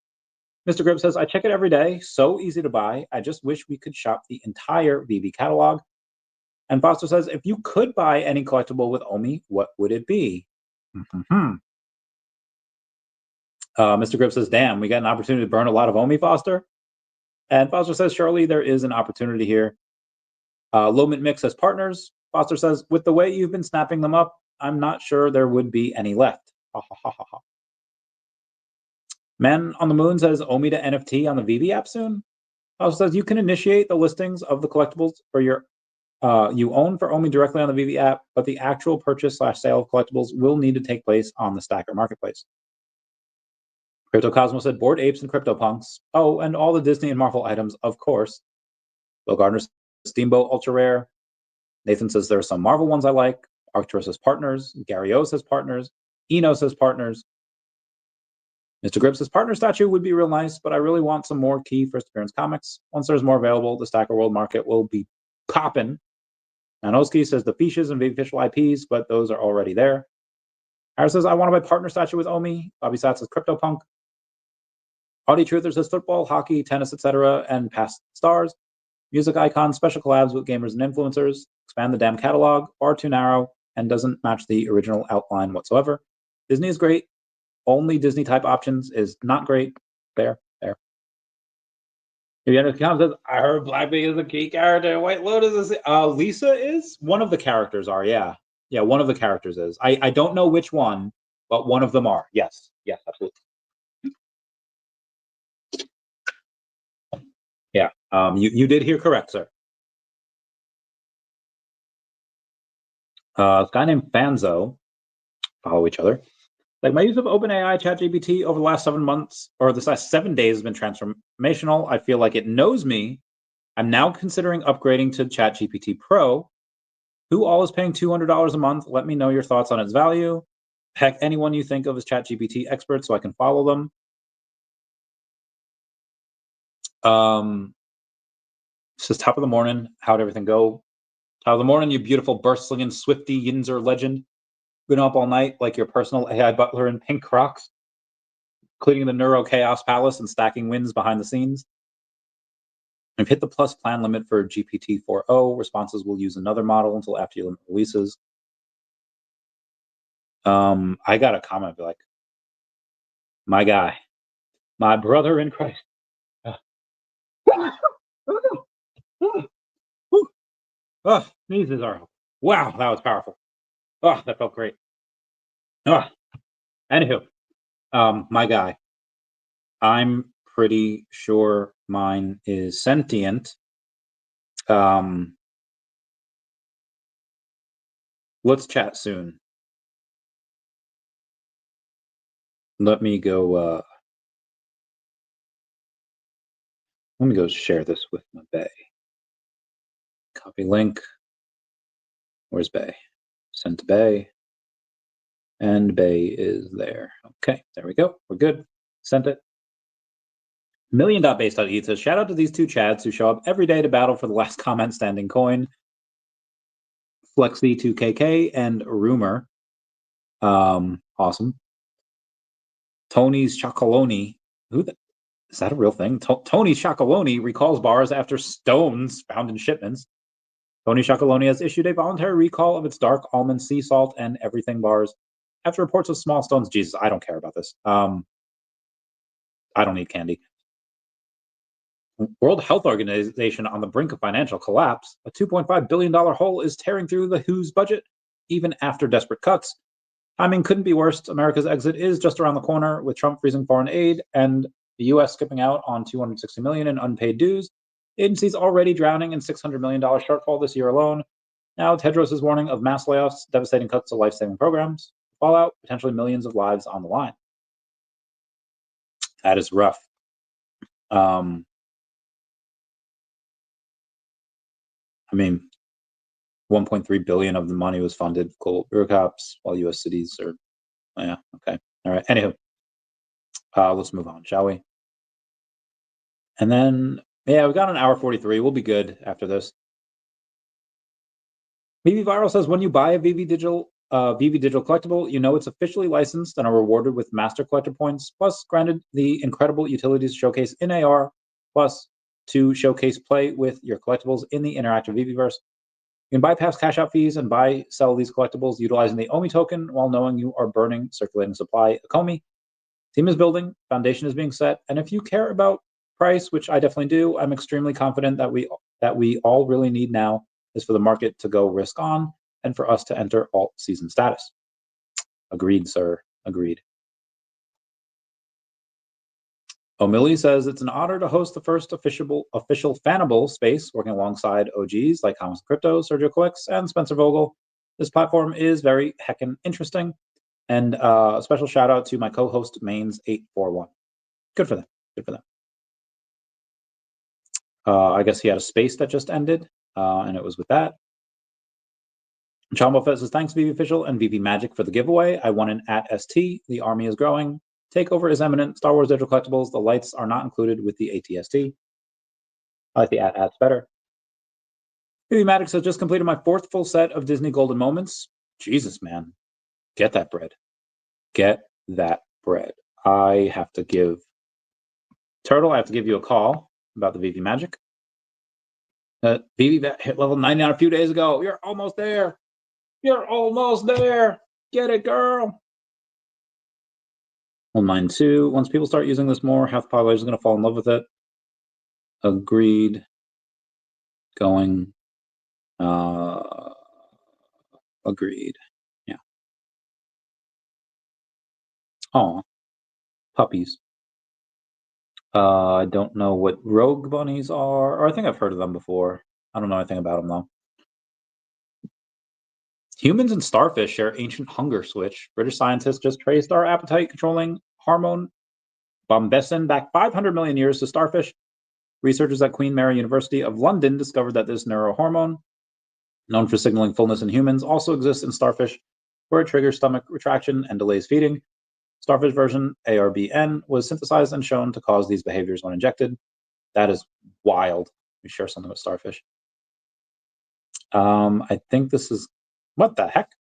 Mr. Grip says, I check it every day. So easy to buy. I just wish we could shop the entire VeVe catalog. And Foster says, if you could buy any collectible with OMI, what would it be? Mr. Grip says, damn, we got an opportunity to burn a lot of OMI, Foster. And Foster says, surely there is an opportunity here. Lomit Mix as partners. Foster says, with the way you've been snapping them up, I'm not sure there would be any left. Ha, ha, ha, ha, ha. Man on the Moon says, OMI to NFT on the VeVe app soon. Foster says, you can initiate the listings of the collectibles for your you own for OMI directly on the VeVe app, but the actual purchase/sale of collectibles will need to take place on the Stacker Marketplace. Crypto Cosmo said, Bored Apes and CryptoPunks. Oh, and all the Disney and Marvel items, of course. Bill Gardner says, Steamboat Ultra Rare. Nathan says, there are some Marvel ones I like. Arcturus has partners. Gary O says partners. Enos has partners. Mr. Grip says, partner statue would be real nice, but I really want some more key first appearance comics. Once there's more available, the Stacker World market will be popping. Nanoski says the Fishes and VeVe official IPs, but those are already there. Harris says, I want to buy partner statue with OMI. Bobby Sats says, CryptoPunk. Audie Truther says, football, hockey, tennis, etc., and past stars. Music icons, special collabs with gamers and influencers. Expand the damn catalog. Far too narrow and doesn't match the original outline whatsoever. Disney is great. Only Disney type options is not great. There. If you understand, says, I heard Blackpink is a key character. White Lotus is Lisa is? One of the characters are, yeah. Yeah, one of the characters is. I don't know which one, but one of them are. Yes, absolutely. Yeah, you did hear correct, sir. This guy named Fanzo, follow each other. Like, my use of OpenAI ChatGPT over the last 7 months, or this last 7 days, has been transformational. I feel like it knows me. I'm now considering upgrading to ChatGPT Pro. Who all is paying $200 a month? Let me know your thoughts on its value. Heck, anyone you think of as ChatGPT experts so I can follow them. This is top of the morning. How'd everything go? Top of the morning, you beautiful burst-slinging Swifty Yinzer legend. Been up all night like your personal AI butler in pink Crocs, cleaning the Neuro Chaos Palace and stacking wins behind the scenes. I've hit the plus plan limit for GPT 4.0. Responses will use another model until after your limit releases. I got a comment like, my guy, my brother in Christ. Oh, sneezes are, wow, that was powerful. Oh, that felt great. Anywho, my guy, I'm pretty sure mine is sentient. Let's chat soon. Let me go share this with my bae. Copy link. Where's bae? Send to bae. And bae is there. Okay, there we go. We're good. Sent it. Million.base.e says, shout out to these two chads who show up every day to battle for the last comment standing coin. Flexy2KK and Rumor. Awesome. Tony's Chocoloni. Is that a real thing? Tony Chocoloni recalls bars after stones found in shipments. Tony Chocoloni has issued a voluntary recall of its dark almond sea salt and everything bars after reports of small stones. Jesus, I don't care about this. I don't need candy. World Health Organization on the brink of financial collapse. A $2.5 billion hole is tearing through the WHO's budget, even after desperate cuts. Timing couldn't be worse. America's exit is just around the corner, with Trump freezing foreign aid and the U.S. skipping out on $260 million in unpaid dues. Agencies already drowning in $600 million shortfall this year alone. Now Tedros is warning of mass layoffs, devastating cuts to life-saving programs. Fallout, potentially millions of lives on the line. That is rough. I mean, 1.3 billion of the money was funded global bureaucrats, while U.S. cities are, yeah, okay, all right. Anywho, let's move on, shall we? And then, yeah, we got an hour 43. We'll be good after this. VeVe Viral says, when you buy a VeVe Digital collectible, you know it's officially licensed and are rewarded with master collector points, plus granted the incredible utilities showcase in AR, plus to showcase play with your collectibles in the interactive VeVeverse. You can bypass cash out fees and sell these collectibles utilizing the OMI token while knowing you are burning circulating supply Akomi. Team is building, foundation is being set, and if you care about price, which I definitely do, I'm extremely confident that we all really need now is for the market to go risk on and for us to enter alt season status. Agreed, sir. Agreed. O'Milly says it's an honor to host the first official fanable space working alongside OGs like Comics Crypto, Sergio Coex, and Spencer Vogel. This platform is very heckin' interesting. And a special shout out to my co-host Mains841. Good for them. Good for them. I guess he had a space that just ended, and it was with that. John Buffett says, thanks, VeVe Official and VeVe Magic for the giveaway. I won an @ST. The army is growing. Takeover is imminent. Star Wars digital collectibles. The lights are not included with the ATST. I like the @ats better. VeVe Magic says, just completed my 4th full set of Disney Golden Moments. Jesus, man. Get that bread. Get that bread. I have to give Turtle, I have to give you a call about the VeVe magic. VeVe hit level 99 a few days ago. You're almost there. You're almost there. Get it, girl. 192. Once people start using this more, half the population is going to fall in love with it. Agreed. Going. Agreed. Yeah. Oh, puppies. I don't know what rogue bunnies are, or I think I've heard of them before. I don't know anything about them though. Humans and starfish share ancient hunger switch. British scientists just traced our appetite-controlling hormone bombecin back 500 million years to starfish. Researchers at Queen Mary University of London discovered that this neurohormone, known for signaling fullness in humans, also exists in starfish, where it triggers stomach retraction and delays feeding. Starfish version ARBN was synthesized and shown to cause these behaviors when injected. That is wild. We share something with starfish. I think this is, what the heck?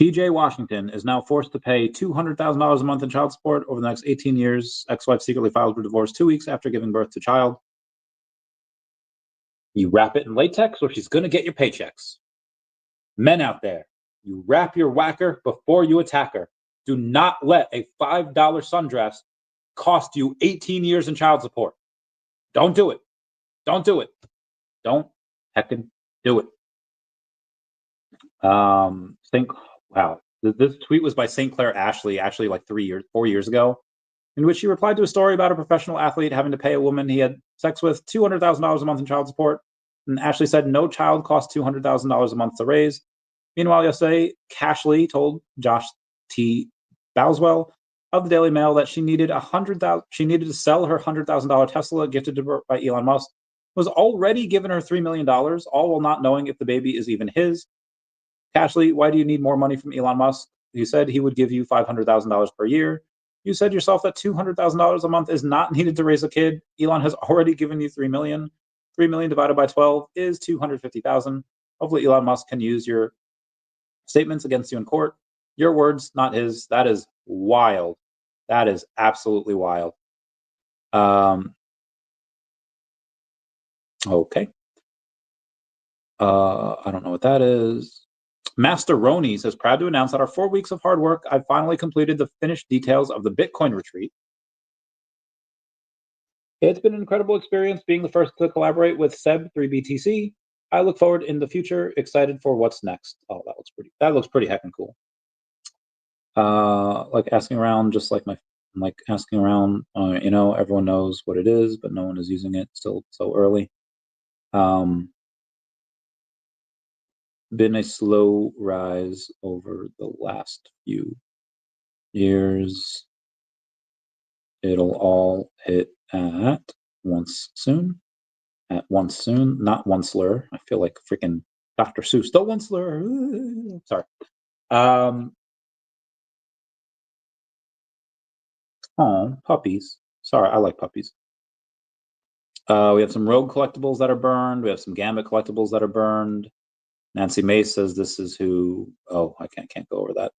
PJ Washington is now forced to pay $200,000 a month in child support over the next 18 years. Ex-wife secretly filed for divorce 2 weeks after giving birth to child. You wrap it in latex or she's going to get your paychecks. Men out there, you wrap your whacker before you attack her. Do not let a $5 sundress cost you 18 years in child support. Don't do it. Don't do it. Don't heckin' do it. Wow. This tweet was by St. Clair Ashley, actually like 4 years ago, in which she replied to a story about a professional athlete having to pay a woman he had sex with $200,000 a month in child support. And Ashley said no child costs $200,000 a month to raise. Meanwhile, yesterday, Cashley told Josh T. Boswell of the Daily Mail that she needed to sell her $100,000 Tesla gifted to her by Elon Musk, was already given her $3 million, all while not knowing if the baby is even his. Cashley, why do you need more money from Elon Musk? You said he would give you $500,000 per year. You said yourself that $200,000 a month is not needed to raise a kid. Elon has already given you $3 million. $3 million divided by 12 is $250,000. Hopefully Elon Musk can use your statements against you in court. Your words, not his. That is wild. That is absolutely wild. Okay. I don't know what that is. Master Roni says, proud to announce that our 4 weeks of hard work, I've finally completed the finished details of the Bitcoin retreat. It's been an incredible experience being the first to collaborate with Seb3BTC. I look forward in the future, excited for what's next. Oh, that looks pretty heckin' cool. Like asking around, just like asking around, everyone knows what it is, but no one is using it still so early. Been a slow rise over the last few years. It'll all hit at once soon. At once soon, not once-ler. I feel like freaking Dr. Seuss. Don't once-ler. Sorry. Oh, puppies. Sorry, I like puppies. We have some Rogue collectibles that are burned. We have some Gambit collectibles that are burned. Nancy Mace says this is who. Oh, I can't go over that.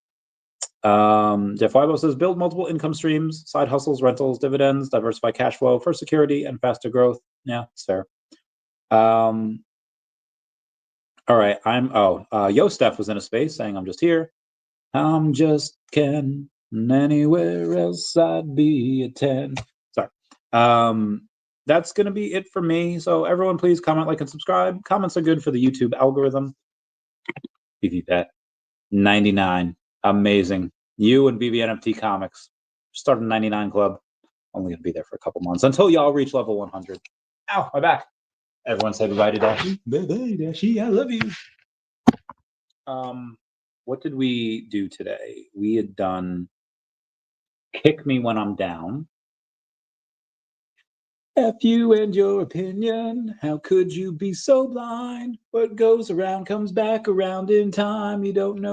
Jeff Weibo says build multiple income streams, side hustles, rentals, dividends, diversify cash flow for security and faster growth. Yeah, it's fair. All right, Yostef was in a space saying I'm just here. I'm just Ken. Anywhere else I'd be a 10. Sorry. That's going to be it for me. So everyone, please comment, like, and subscribe. Comments are good for the YouTube algorithm. VeVe 99. Amazing. You and VeVe NFT Comics. Start a 99 club. Only going to be there for a couple months until y'all reach level 100. Ow, my back. Everyone say bye-bye to Dashi. Bye-bye, Dashi. I love you. What did we do today? We had done Kick Me When I'm Down. F you and your opinion. How could you be so blind? What goes around comes back around in time. You don't know.